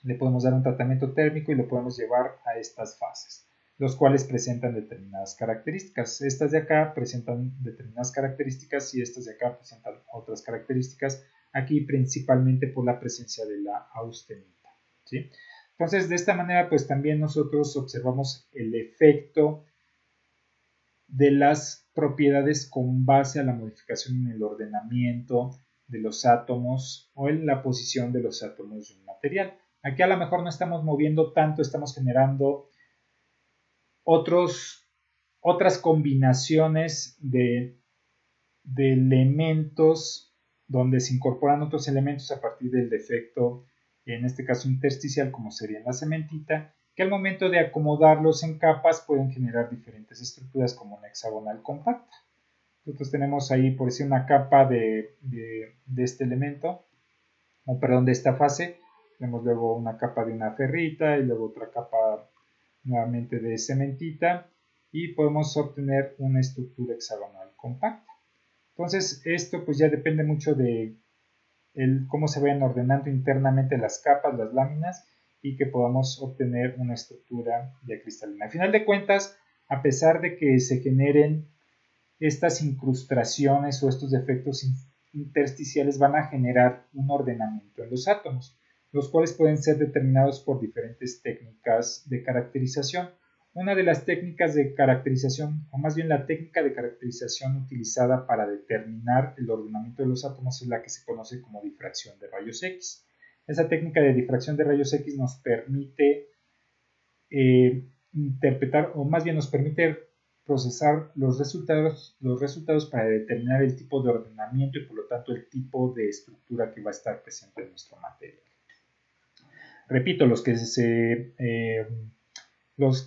le podemos dar un tratamiento térmico y lo podemos llevar a estas fases, los cuales presentan determinadas características. Estas de acá presentan determinadas características y estas de acá presentan otras características, aquí principalmente por la presencia de la austenita, ¿sí? Entonces, de esta manera, pues también nosotros observamos el efecto de las propiedades con base a la modificación en el ordenamiento de los átomos o en la posición de los átomos de un material. Aquí a lo mejor no estamos moviendo tanto, estamos generando otras combinaciones de elementos donde se incorporan otros elementos a partir del defecto, en este caso intersticial, como sería en la cementita, que al momento de acomodarlos en capas pueden generar diferentes estructuras como una hexagonal compacta. Nosotros tenemos ahí, por decir, una capa de este elemento, o perdón, de esta fase. Tenemos luego una capa de una ferrita y luego otra capa nuevamente de cementita y podemos obtener una estructura hexagonal compacta. Entonces esto pues ya depende mucho de cómo se vayan ordenando internamente las capas, las láminas, y que podamos obtener una estructura ya cristalina. Al final de cuentas, a pesar de que se generen estas incrustaciones o estos defectos intersticiales, van a generar un ordenamiento en los átomos, los cuales pueden ser determinados por diferentes técnicas de caracterización. Una de las técnicas de caracterización, o más bien la técnica de caracterización utilizada para determinar el ordenamiento de los átomos, es la que se conoce como difracción de rayos X. Esa técnica de difracción de rayos X nos permite interpretar, o más bien nos permite procesar los resultados para determinar el tipo de ordenamiento y por lo tanto el tipo de estructura que va a estar presente en nuestro material. Repito, los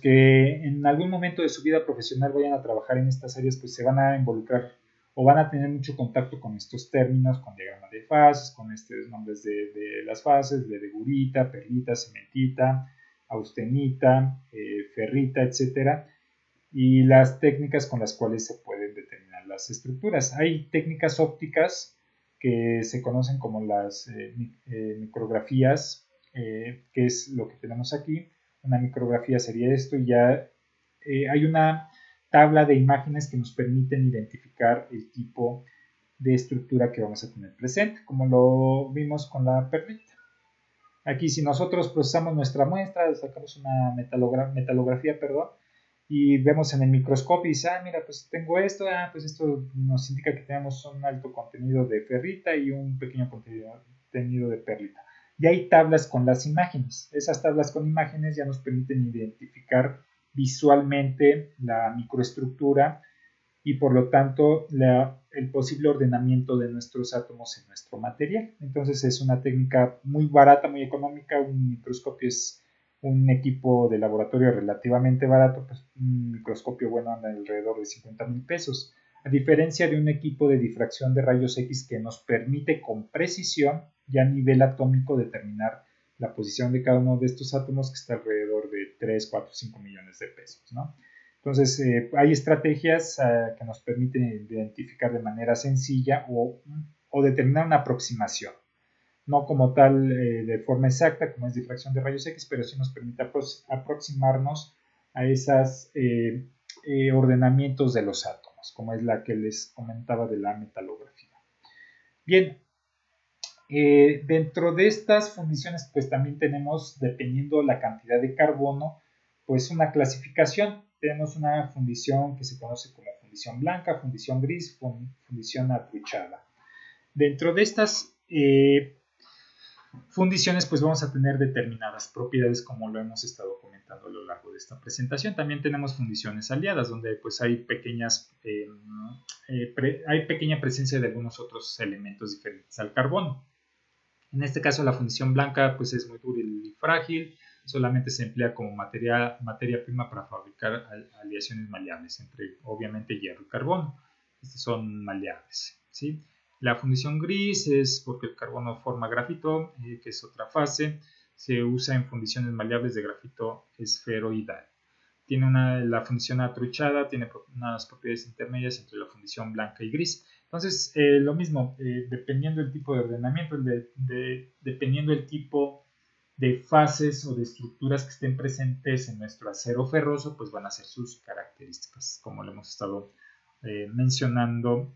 que en algún momento de su vida profesional vayan a trabajar en estas áreas, pues se van a involucrar o van a tener mucho contacto con estos términos, con diagrama de fases, con estos nombres de las fases, de gurita, perlita, cementita, austenita, ferrita, etcétera, y las técnicas con las cuales se pueden determinar las estructuras. Hay técnicas ópticas que se conocen como las micrografías, que es lo que tenemos aquí. Una micrografía sería esto, y ya hay una tabla de imágenes que nos permiten identificar el tipo de estructura que vamos a tener presente, como lo vimos con la perlita. Aquí, si nosotros procesamos nuestra muestra, sacamos una metalografía, perdón, y vemos en el microscopio y dice, mira, pues tengo esto, pues esto nos indica que tenemos un alto contenido de ferrita y un pequeño contenido de perlita. Y hay tablas con las imágenes. Esas tablas con imágenes ya nos permiten identificar visualmente la microestructura y por lo tanto el posible ordenamiento de nuestros átomos en nuestro material. Entonces es una técnica muy barata, muy económica. Un microscopio es un equipo de laboratorio relativamente barato, pues un microscopio bueno anda alrededor de 50,000 pesos, a diferencia de un equipo de difracción de rayos X que nos permite con precisión y a nivel atómico determinar la posición de cada uno de estos átomos, que está alrededor de 3, 4, 5 millones de pesos, ¿no? Entonces, hay estrategias que nos permiten identificar de manera sencilla o determinar una aproximación. No como tal de forma exacta, como es difracción de rayos X, pero sí nos permite aproximarnos a esos ordenamientos de los átomos, como es la que les comentaba de la metalografía. Bien, dentro de estas fundiciones, pues también tenemos, dependiendo la cantidad de carbono, pues una clasificación. Tenemos una fundición que se conoce como fundición blanca, fundición gris, fundición atruchada. Dentro de estas fundiciones, pues vamos a tener determinadas propiedades, como lo hemos estado comentando a lo largo de esta presentación. También tenemos fundiciones aliadas, donde pues hay pequeña presencia de algunos otros elementos diferentes al carbono. En este caso, la fundición blanca pues es muy dúctil y frágil, solamente se emplea como materia prima para fabricar aleaciones maleables entre, obviamente, hierro y carbono. Estos son maleables, ¿sí? La fundición gris es porque el carbono forma grafito, que es otra fase. Se usa en fundiciones maleables de grafito esferoidal. La fundición atruchada tiene unas propiedades intermedias entre la fundición blanca y gris. Entonces, lo mismo, dependiendo del tipo de ordenamiento, dependiendo del tipo de fases o de estructuras que estén presentes en nuestro acero ferroso, pues van a ser sus características, como lo hemos estado mencionando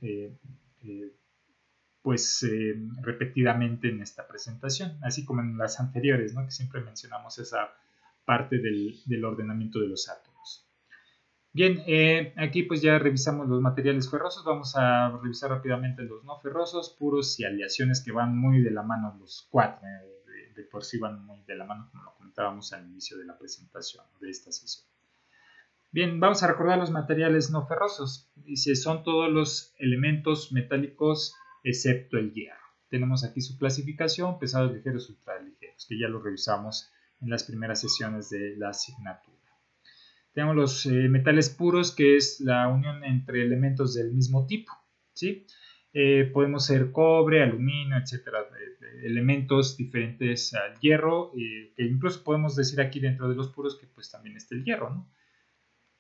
repetidamente en esta presentación, así como en las anteriores, ¿no? Que siempre mencionamos esa parte del ordenamiento de los átomos. Bien, aquí pues ya revisamos los materiales ferrosos. Vamos a revisar rápidamente los no ferrosos, puros y aleaciones, que van muy de la mano los cuatro. De por sí van muy de la mano, como lo comentábamos al inicio de la presentación de esta sesión. Bien, vamos a recordar los materiales no ferrosos. Dice, son todos los elementos metálicos excepto el hierro. Tenemos aquí su clasificación: pesados, ligeros, ultraligeros, que ya lo revisamos en las primeras sesiones de la asignatura. Tenemos los metales puros, que es la unión entre elementos del mismo tipo, ¿sí? Podemos ser cobre, aluminio, etcétera, elementos diferentes al hierro, que incluso podemos decir aquí dentro de los puros que pues también está el hierro, ¿no?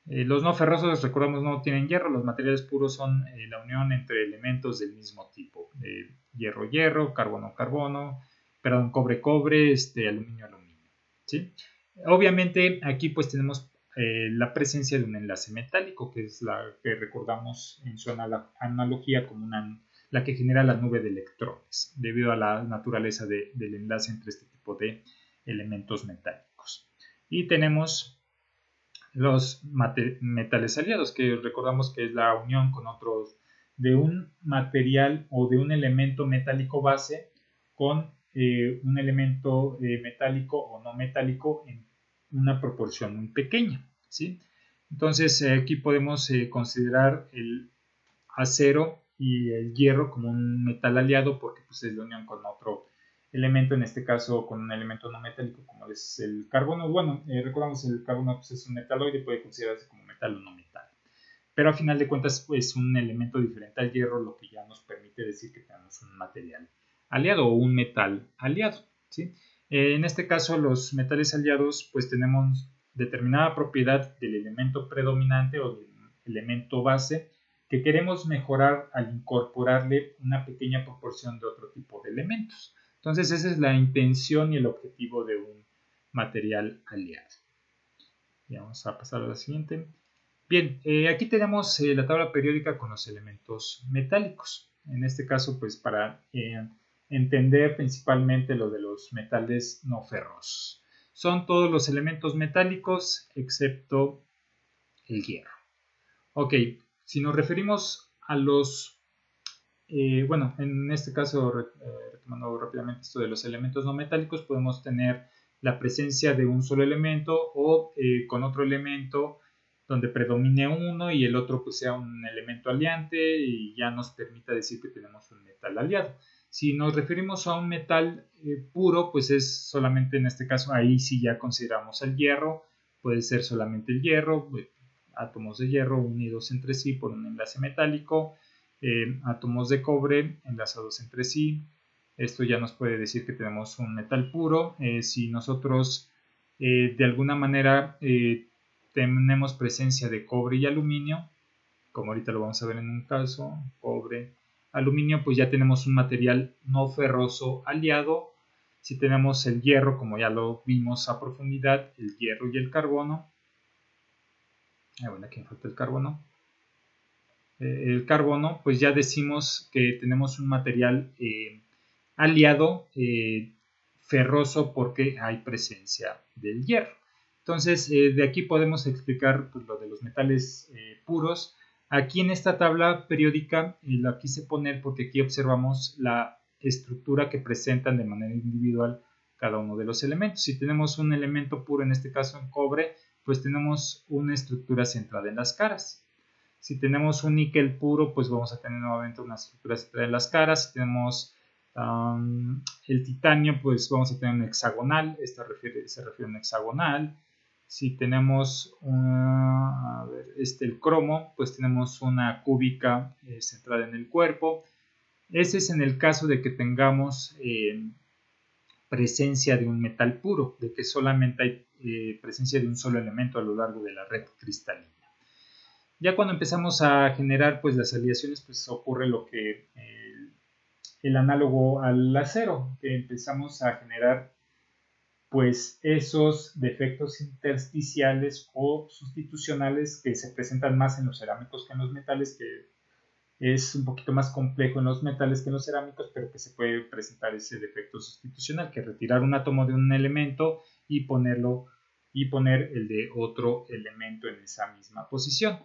Los no ferrosos, recordamos, no tienen hierro. Los materiales puros son la unión entre elementos del mismo tipo: hierro-hierro, carbono-carbono, perdón, cobre-cobre, aluminio-aluminio, ¿sí? Obviamente aquí pues tenemos la presencia de un enlace metálico, que es la que recordamos en su analogía como la que genera la nube de electrones, debido a la naturaleza del enlace entre este tipo de elementos metálicos. Y tenemos los metales aliados, que recordamos que es la unión con otros de un material o de un elemento metálico base con un elemento metálico o no metálico en una proporción muy pequeña, ¿sí? Entonces aquí podemos considerar el acero y el hierro como un metal aliado, porque pues, es la unión con otro elemento, en este caso con un elemento no metálico como es el carbono. Bueno, recordamos el carbono pues, es un metaloide, puede considerarse como metal o no metal, pero a final de cuentas es pues, un elemento diferente al hierro, lo que ya nos permite decir que tenemos un material aliado o un metal aliado, ¿sí? En este caso, los metales aliados pues tenemos determinada propiedad del elemento predominante o del elemento base que queremos mejorar al incorporarle una pequeña proporción de otro tipo de elementos. Entonces esa es la intención y el objetivo de un material aliado. Y vamos a pasar a la siguiente. Bien, aquí tenemos la tabla periódica con los elementos metálicos. En este caso, pues para entender principalmente lo de los metales no ferrosos. Son todos los elementos metálicos excepto el hierro. Ok, si nos referimos a los, bueno, en este caso, retomando rápidamente esto de los elementos no metálicos, podemos tener la presencia de un solo elemento o con otro elemento donde predomine uno y el otro pues sea un elemento aliante y ya nos permita decir que tenemos un metal aliado. Si nos referimos a un metal puro, pues es solamente en este caso, ahí sí ya consideramos el hierro, puede ser solamente el hierro, átomos de hierro unidos entre sí por un enlace metálico, átomos de cobre enlazados entre sí. Esto ya nos puede decir que tenemos un metal puro. Si nosotros de alguna manera tenemos presencia de cobre y aluminio, como ahorita lo vamos a ver en un caso, cobre, aluminio, pues ya tenemos un material no ferroso aliado. Si tenemos el hierro, como ya lo vimos a profundidad, el hierro y el carbono, bueno, aquí me falta el carbono. El carbono, pues ya decimos que tenemos un material aliado ferroso porque hay presencia del hierro. Entonces, de aquí podemos explicar pues, lo de los metales puros. Aquí en esta tabla periódica la quise poner porque aquí observamos la estructura que presentan de manera individual cada uno de los elementos. Si tenemos un elemento puro, en este caso en cobre, pues tenemos una estructura centrada en las caras. Si tenemos un níquel puro, pues vamos a tener nuevamente una estructura centrada en las caras. Si tenemos el titanio, pues vamos a tener un hexagonal. Esta se refiere a un hexagonal. Si tenemos el cromo, pues tenemos una cúbica centrada en el cuerpo. Ese es en el caso de que tengamos presencia de un metal puro, de que solamente hay presencia de un solo elemento a lo largo de la red cristalina. Ya cuando empezamos a generar pues las aleaciones, pues ocurre lo que el análogo al acero, que empezamos a generar pues esos defectos intersticiales o sustitucionales que se presentan más en los cerámicos que en los metales, que es un poquito más complejo en los metales que en los cerámicos, pero que se puede presentar ese defecto sustitucional, que retirar un átomo de un elemento y poner el de otro elemento en esa misma posición.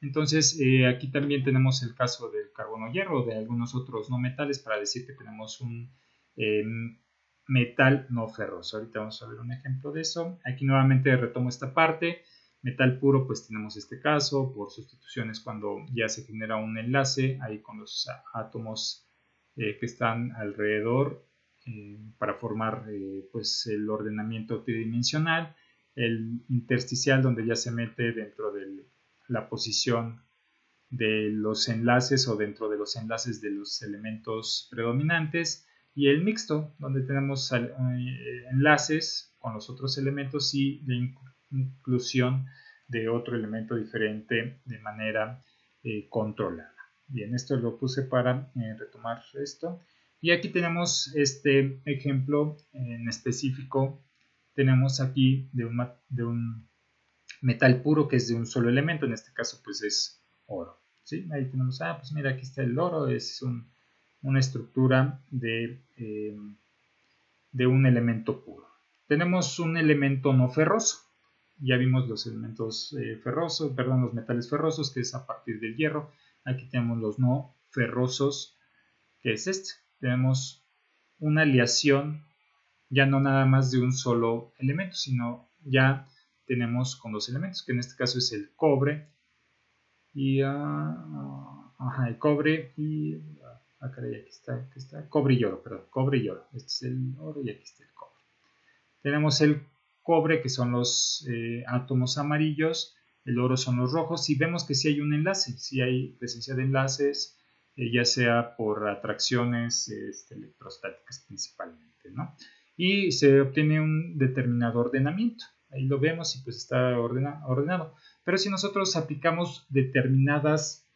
Entonces, aquí también tenemos el caso del carbono-hierro o de algunos otros no metales para decir que tenemos un metal no ferroso. Ahorita vamos a ver un ejemplo de eso. Aquí nuevamente retomo esta parte. Metal puro, pues tenemos este caso por sustituciones cuando ya se genera un enlace ahí con los átomos que están alrededor para formar pues el ordenamiento tridimensional. El intersticial donde ya se mete dentro de la posición de los enlaces o dentro de los enlaces de los elementos predominantes, y el mixto donde tenemos enlaces con los otros elementos y la inclusión de otro elemento diferente de manera controlada. Bien, esto lo puse para retomar esto. Y aquí tenemos este ejemplo en específico. Tenemos aquí de un metal puro que es de un solo elemento, en este caso pues es oro. ¿Sí? Ahí tenemos, pues mira, aquí está el oro, es una estructura de un elemento puro. Tenemos un elemento no ferroso. Ya vimos los elementos ferrosos, perdón, los metales ferrosos, que es a partir del hierro. Aquí tenemos los no ferrosos, que es este. Tenemos una aleación ya no nada más de un solo elemento, sino ya tenemos con dos elementos, que en este caso es el cobre y el cobre y caray, aquí está, cobre y oro, perdón, cobre y oro. Este es el oro y aquí está el cobre. Tenemos el cobre, que son los átomos amarillos, el oro son los rojos, y vemos que sí hay un enlace, sí hay presencia de enlaces, ya sea por atracciones electrostáticas principalmente, ¿no? Y se obtiene un determinado ordenamiento. Ahí lo vemos y pues está ordenado. Pero si nosotros aplicamos determinadas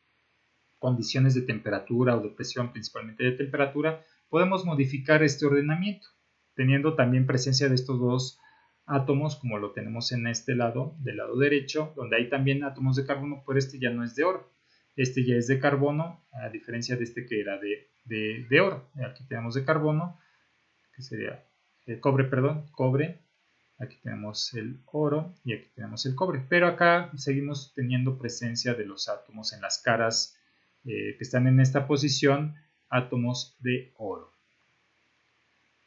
condiciones de temperatura o de presión, principalmente de temperatura, podemos modificar este ordenamiento, teniendo también presencia de estos dos átomos, como lo tenemos en este lado, del lado derecho, donde hay también átomos de carbono, pero este ya no es de oro. Este ya es de carbono, a diferencia de este que era de oro. Aquí tenemos de carbono, que sería cobre, perdón, cobre. Aquí tenemos el oro y aquí tenemos el cobre. Pero acá seguimos teniendo presencia de los átomos en las caras que están en esta posición, átomos de oro.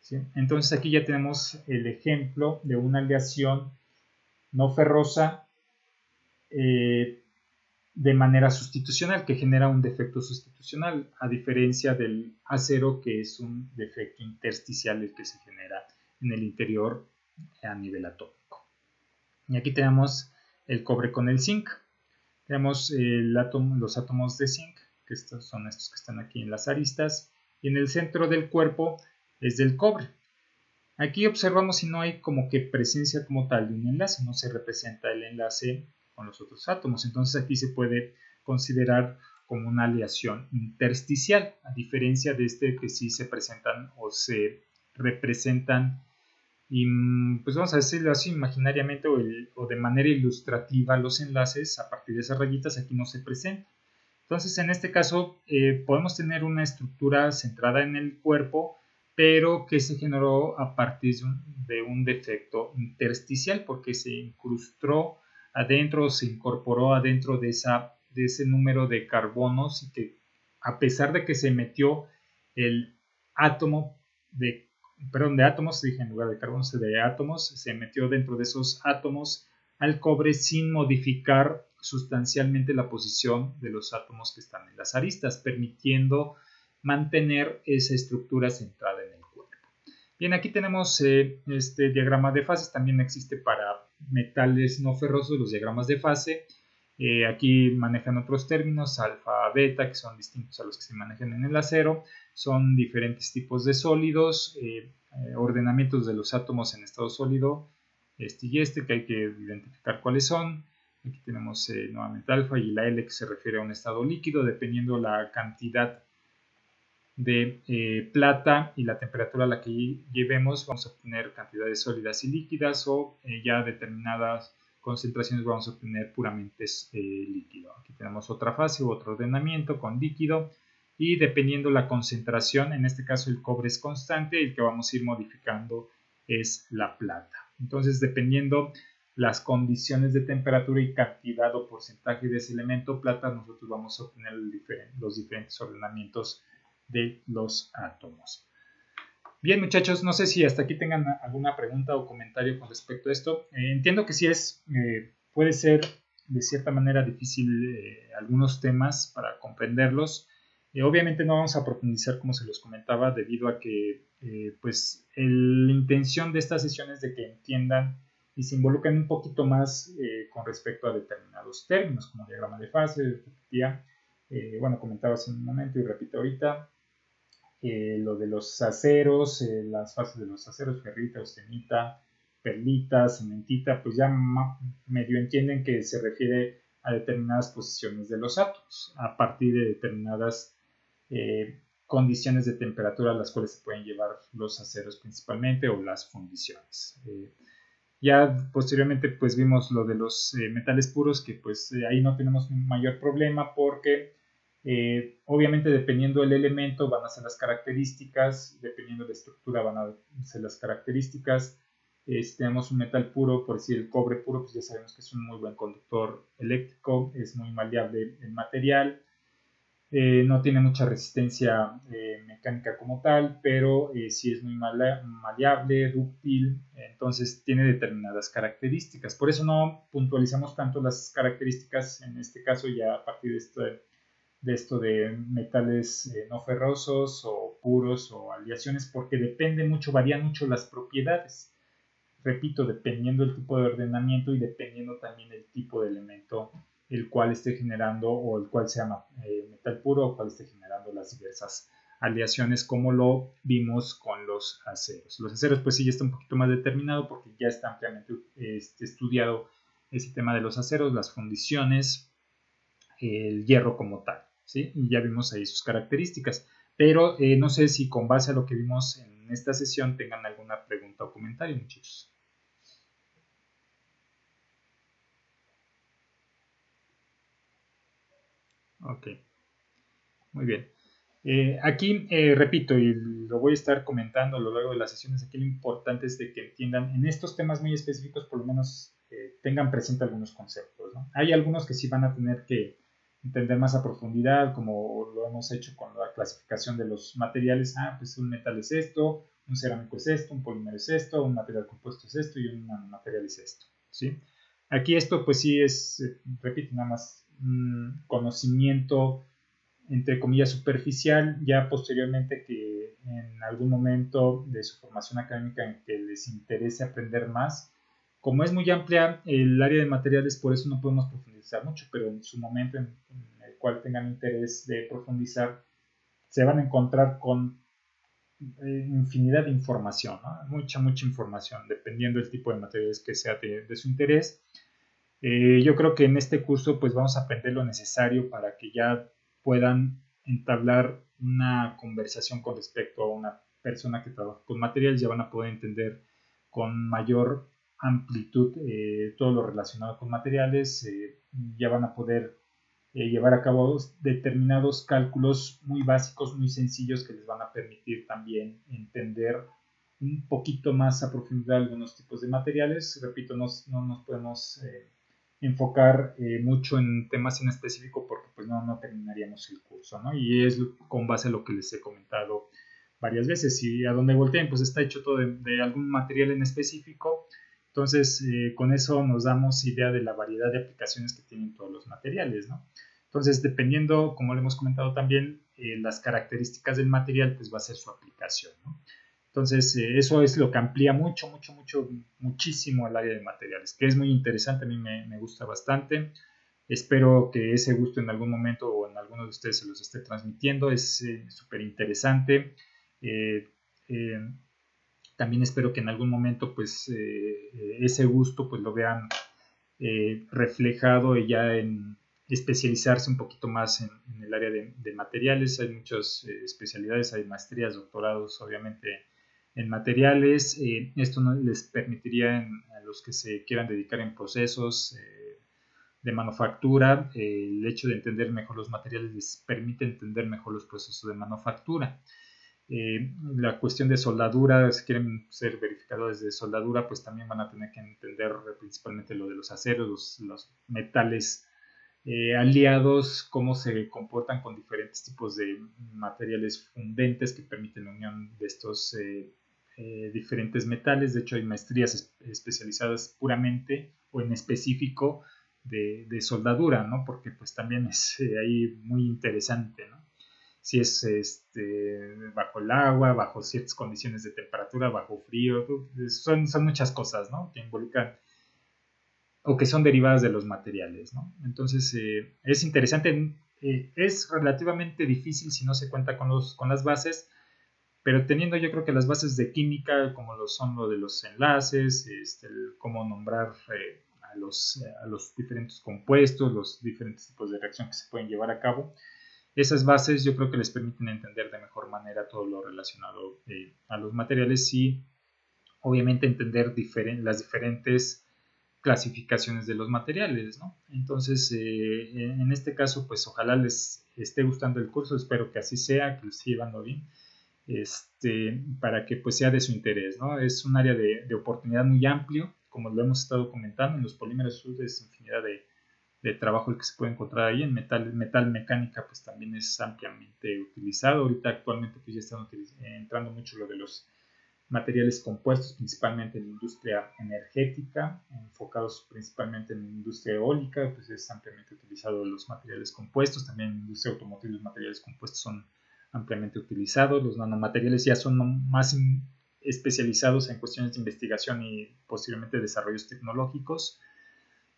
¿Sí? Entonces aquí ya tenemos el ejemplo de una aleación no ferrosa de manera sustitucional, que genera un defecto sustitucional, a diferencia del acero, que es un defecto intersticial el que se genera en el interior a nivel atómico. Y aquí tenemos el cobre con el zinc. Tenemos los átomos de zinc, que son estos que están aquí en las aristas, y en el centro del cuerpo es del cobre. Aquí observamos si no hay como que presencia como tal de un enlace, no se representa el enlace con los otros átomos. Entonces aquí se puede considerar como una aleación intersticial, a diferencia de este que sí se presentan o se representan, y pues vamos a decirlo así, imaginariamente o de manera ilustrativa, los enlaces a partir de esas rayitas aquí no se presentan. Entonces en este caso podemos tener una estructura centrada en el cuerpo, pero que se generó a partir de un defecto intersticial, porque se incrustó adentro, se incorporó adentro de ese número de carbonos, y que a pesar de que se metió el átomo de átomos, dije en lugar de carbonos, de átomos, se metió dentro de esos átomos al cobre sin modificar sustancialmente la posición de los átomos que están en las aristas, permitiendo mantener esa estructura centrada en el cuerpo. Bien, aquí tenemos este diagrama de fases. También existe para metales no ferrosos los diagramas de fase. Aquí manejan otros términos, alfa, beta, que son distintos a los que se manejan en el acero. Son diferentes tipos de sólidos, ordenamientos de los átomos en estado sólido, este y este, que hay que identificar cuáles son. Aquí tenemos nuevamente alfa y la L, que se refiere a un estado líquido, dependiendo la cantidad de plata y la temperatura a la que llevemos, vamos a obtener cantidades sólidas y líquidas, o ya determinadas concentraciones vamos a obtener puramente líquido. Aquí tenemos otra fase u otro ordenamiento con líquido, y dependiendo la concentración, en este caso el cobre es constante, el que vamos a ir modificando es la plata. Entonces, dependiendo las condiciones de temperatura y cantidad o porcentaje de ese elemento plata, nosotros vamos a obtener los diferentes ordenamientos de los átomos. Bien, muchachos, no sé si hasta aquí tengan alguna pregunta o comentario con respecto a esto. Entiendo que sí puede ser de cierta manera difícil algunos temas para comprenderlos. Obviamente no vamos a profundizar, como se los comentaba, debido a que pues la intención de estas sesiones es de que entiendan y se involucren un poquito más con respecto a determinados términos, como diagrama de fase, bueno, comentaba hace un momento y repito ahorita, lo de los aceros, las fases de los aceros, ferrita, austenita, perlita, cementita, pues ya medio entienden que se refiere a determinadas posiciones de los átomos, a partir de determinadas condiciones de temperatura a las cuales se pueden llevar los aceros principalmente, o las fundiciones. Ya posteriormente pues vimos lo de los metales puros, que pues ahí no tenemos un mayor problema, porque obviamente dependiendo del elemento van a ser las características, dependiendo de la estructura van a ser las características. Si tenemos un metal puro, por decir el cobre puro, pues ya sabemos que es un muy buen conductor eléctrico, es muy maleable el material, no tiene mucha resistencia mecánica como tal, pero sí es muy maleable, dúctil, entonces tiene determinadas características. Por eso no puntualizamos tanto las características en este caso, ya a partir de esto de metales no ferrosos o puros o aleaciones, porque depende mucho, varían mucho las propiedades. Repito, dependiendo del tipo de ordenamiento y dependiendo también del tipo de elemento el cual esté generando, o el cual sea metal puro, o cual esté generando las diversas aleaciones, como lo vimos con los aceros. Los aceros pues sí ya está un poquito más determinado, porque ya está ampliamente estudiado ese tema de los aceros, las fundiciones, el hierro como tal, ¿sí? Y ya vimos ahí sus características. Pero no sé si con base a lo que vimos en esta sesión tengan alguna pregunta o comentario, muchachos. Ok, muy bien. Aquí repito, y lo voy a estar comentando a lo largo de las sesiones, aquí lo importante es de que entiendan en estos temas muy específicos, por lo menos tengan presente algunos conceptos, ¿no? Hay algunos que sí van a tener que entender más a profundidad, como lo hemos hecho con la clasificación de los materiales. Pues un metal es esto, un cerámico es esto, un polímero es esto, un material compuesto es esto y un nanomaterial es esto, ¿sí? Aquí esto pues sí es, repito, nada más conocimiento entre comillas superficial, ya posteriormente que en algún momento de su formación académica en que les interese aprender más. Como es muy amplia el área de materiales, por eso no podemos profundizar mucho, pero en su momento en el cual tengan interés de profundizar, se van a encontrar con infinidad de información, ¿no? Mucha información, dependiendo del tipo de materiales que sea de su interés. Yo creo que en este curso pues vamos a aprender lo necesario para que ya puedan entablar una conversación con respecto a una persona que trabaja con materiales, ya van a poder entender con mayor amplitud todo lo relacionado con materiales, ya van a poder llevar a cabo determinados cálculos muy básicos, muy sencillos que les van a permitir también entender un poquito más a profundidad algunos tipos de materiales. Repito, no nos podemos enfocar mucho en temas en específico porque pues no terminaríamos el curso, ¿no? Y es con base a lo que les he comentado varias veces. Y a donde volteen, pues está hecho todo de algún material en específico. Entonces, con eso nos damos idea de la variedad de aplicaciones que tienen todos los materiales, ¿no? Entonces, dependiendo, como le hemos comentado también, las características del material, pues va a ser su aplicación, ¿no? Entonces, eso es lo que amplía muchísimo el área de materiales, que es muy interesante, a mí me gusta bastante. Espero que ese gusto en algún momento o en alguno de ustedes se los esté transmitiendo, es súper interesante. Eh, eh, También espero que en algún momento pues ese gusto pues lo vean reflejado ya en especializarse un poquito más en el área de materiales. Hay muchas especialidades, hay maestrías, doctorados, obviamente en materiales. Esto no les permitiría a los que se quieran dedicar en procesos de manufactura, el hecho de entender mejor los materiales les permite entender mejor los procesos de manufactura. La cuestión de soldadura, si quieren ser verificadores de soldadura, pues también van a tener que entender principalmente lo de los aceros, los metales aliados, cómo se comportan con diferentes tipos de materiales fundentes que permiten la unión de estos diferentes metales. De hecho, hay maestrías especializadas puramente o en específico de soldadura, ¿no? Porque pues también es ahí muy interesante, ¿no? Si es bajo el agua, bajo ciertas condiciones de temperatura, bajo frío, son muchas cosas, ¿no? Que involucran o que son derivadas de los materiales, ¿no? Entonces, es interesante, es relativamente difícil si no se cuenta con las bases, pero teniendo yo creo que las bases de química, como lo son lo de los enlaces, cómo nombrar a los diferentes compuestos, los diferentes tipos de reacción que se pueden llevar a cabo, esas bases yo creo que les permiten entender de mejor manera todo lo relacionado a los materiales y obviamente entender las diferentes clasificaciones de los materiales, ¿no? Entonces, en este caso, pues ojalá les esté gustando el curso, espero que así sea, que lo esté llevando bien, para que pues sea de su interés, ¿no? Es un área de oportunidad muy amplio, como lo hemos estado comentando, en los polímeros es infinidad de trabajo el que se puede encontrar ahí. En metal mecánica pues también es ampliamente utilizado. Ahorita actualmente pues ya están entrando mucho lo de los materiales compuestos, principalmente en la industria energética, enfocados principalmente en la industria eólica, pues es ampliamente utilizado los materiales compuestos. También en la industria automotriz los materiales compuestos son ampliamente utilizados. Los nanomateriales ya son más especializados en cuestiones de investigación y posiblemente desarrollos tecnológicos.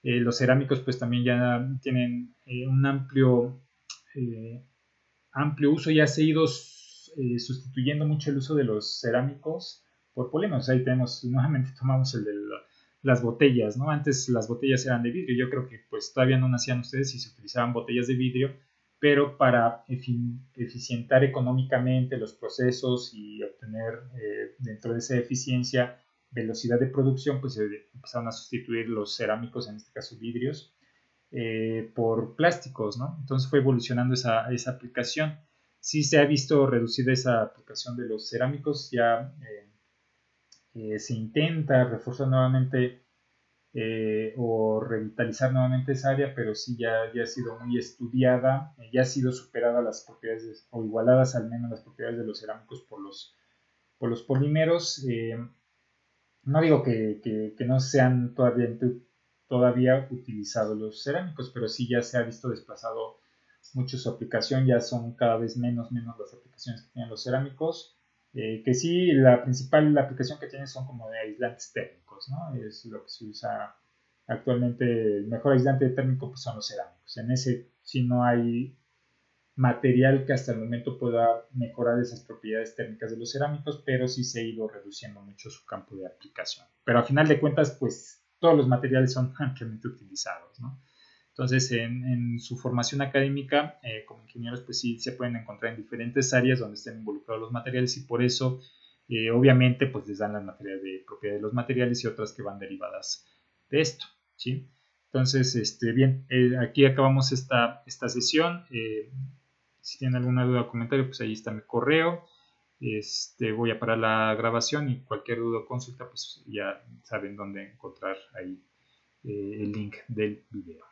Los cerámicos pues también ya tienen un amplio uso, ya se ha ido sustituyendo mucho el uso de los cerámicos por polímeros. Ahí tenemos, nuevamente tomamos el de las botellas, ¿no? Antes las botellas eran de vidrio, yo creo que pues todavía no nacían ustedes y se utilizaban botellas de vidrio, pero para eficientar económicamente los procesos y obtener dentro de esa eficiencia velocidad de producción, pues se empezaron a sustituir los cerámicos, en este caso vidrios, por plásticos, ¿no? Entonces fue evolucionando esa aplicación. Sí se ha visto reducida esa aplicación de los cerámicos, ya se intenta reforzar nuevamente o revitalizar nuevamente esa área, pero sí ya ha sido muy estudiada, ya ha sido superada las propiedades, o igualadas al menos las propiedades de los cerámicos por los polímeros. No digo que no sean todavía utilizados los cerámicos, pero sí ya se ha visto desplazado mucho su aplicación, ya son cada vez menos las aplicaciones que tienen los cerámicos, que sí, la principal aplicación que tienen son como de aislantes térmicos, ¿no? Es lo que se usa actualmente. El mejor aislante térmico pues, son los cerámicos. En ese sí no hay material que hasta el momento pueda mejorar esas propiedades térmicas de los cerámicos, pero sí se ha ido reduciendo mucho su campo de aplicación. Pero a final de cuentas, pues todos los materiales son ampliamente utilizados, ¿no? Entonces, en su formación académica, como ingenieros, pues sí se pueden encontrar en diferentes áreas donde estén involucrados los materiales y por eso, obviamente, pues les dan las materias de propiedad de los materiales y otras que van derivadas de esto, ¿sí? Entonces, bien, aquí acabamos esta sesión. Si tienen alguna duda o comentario, pues ahí está mi correo. Voy a parar la grabación y cualquier duda o consulta, pues ya saben dónde encontrar ahí el link del video.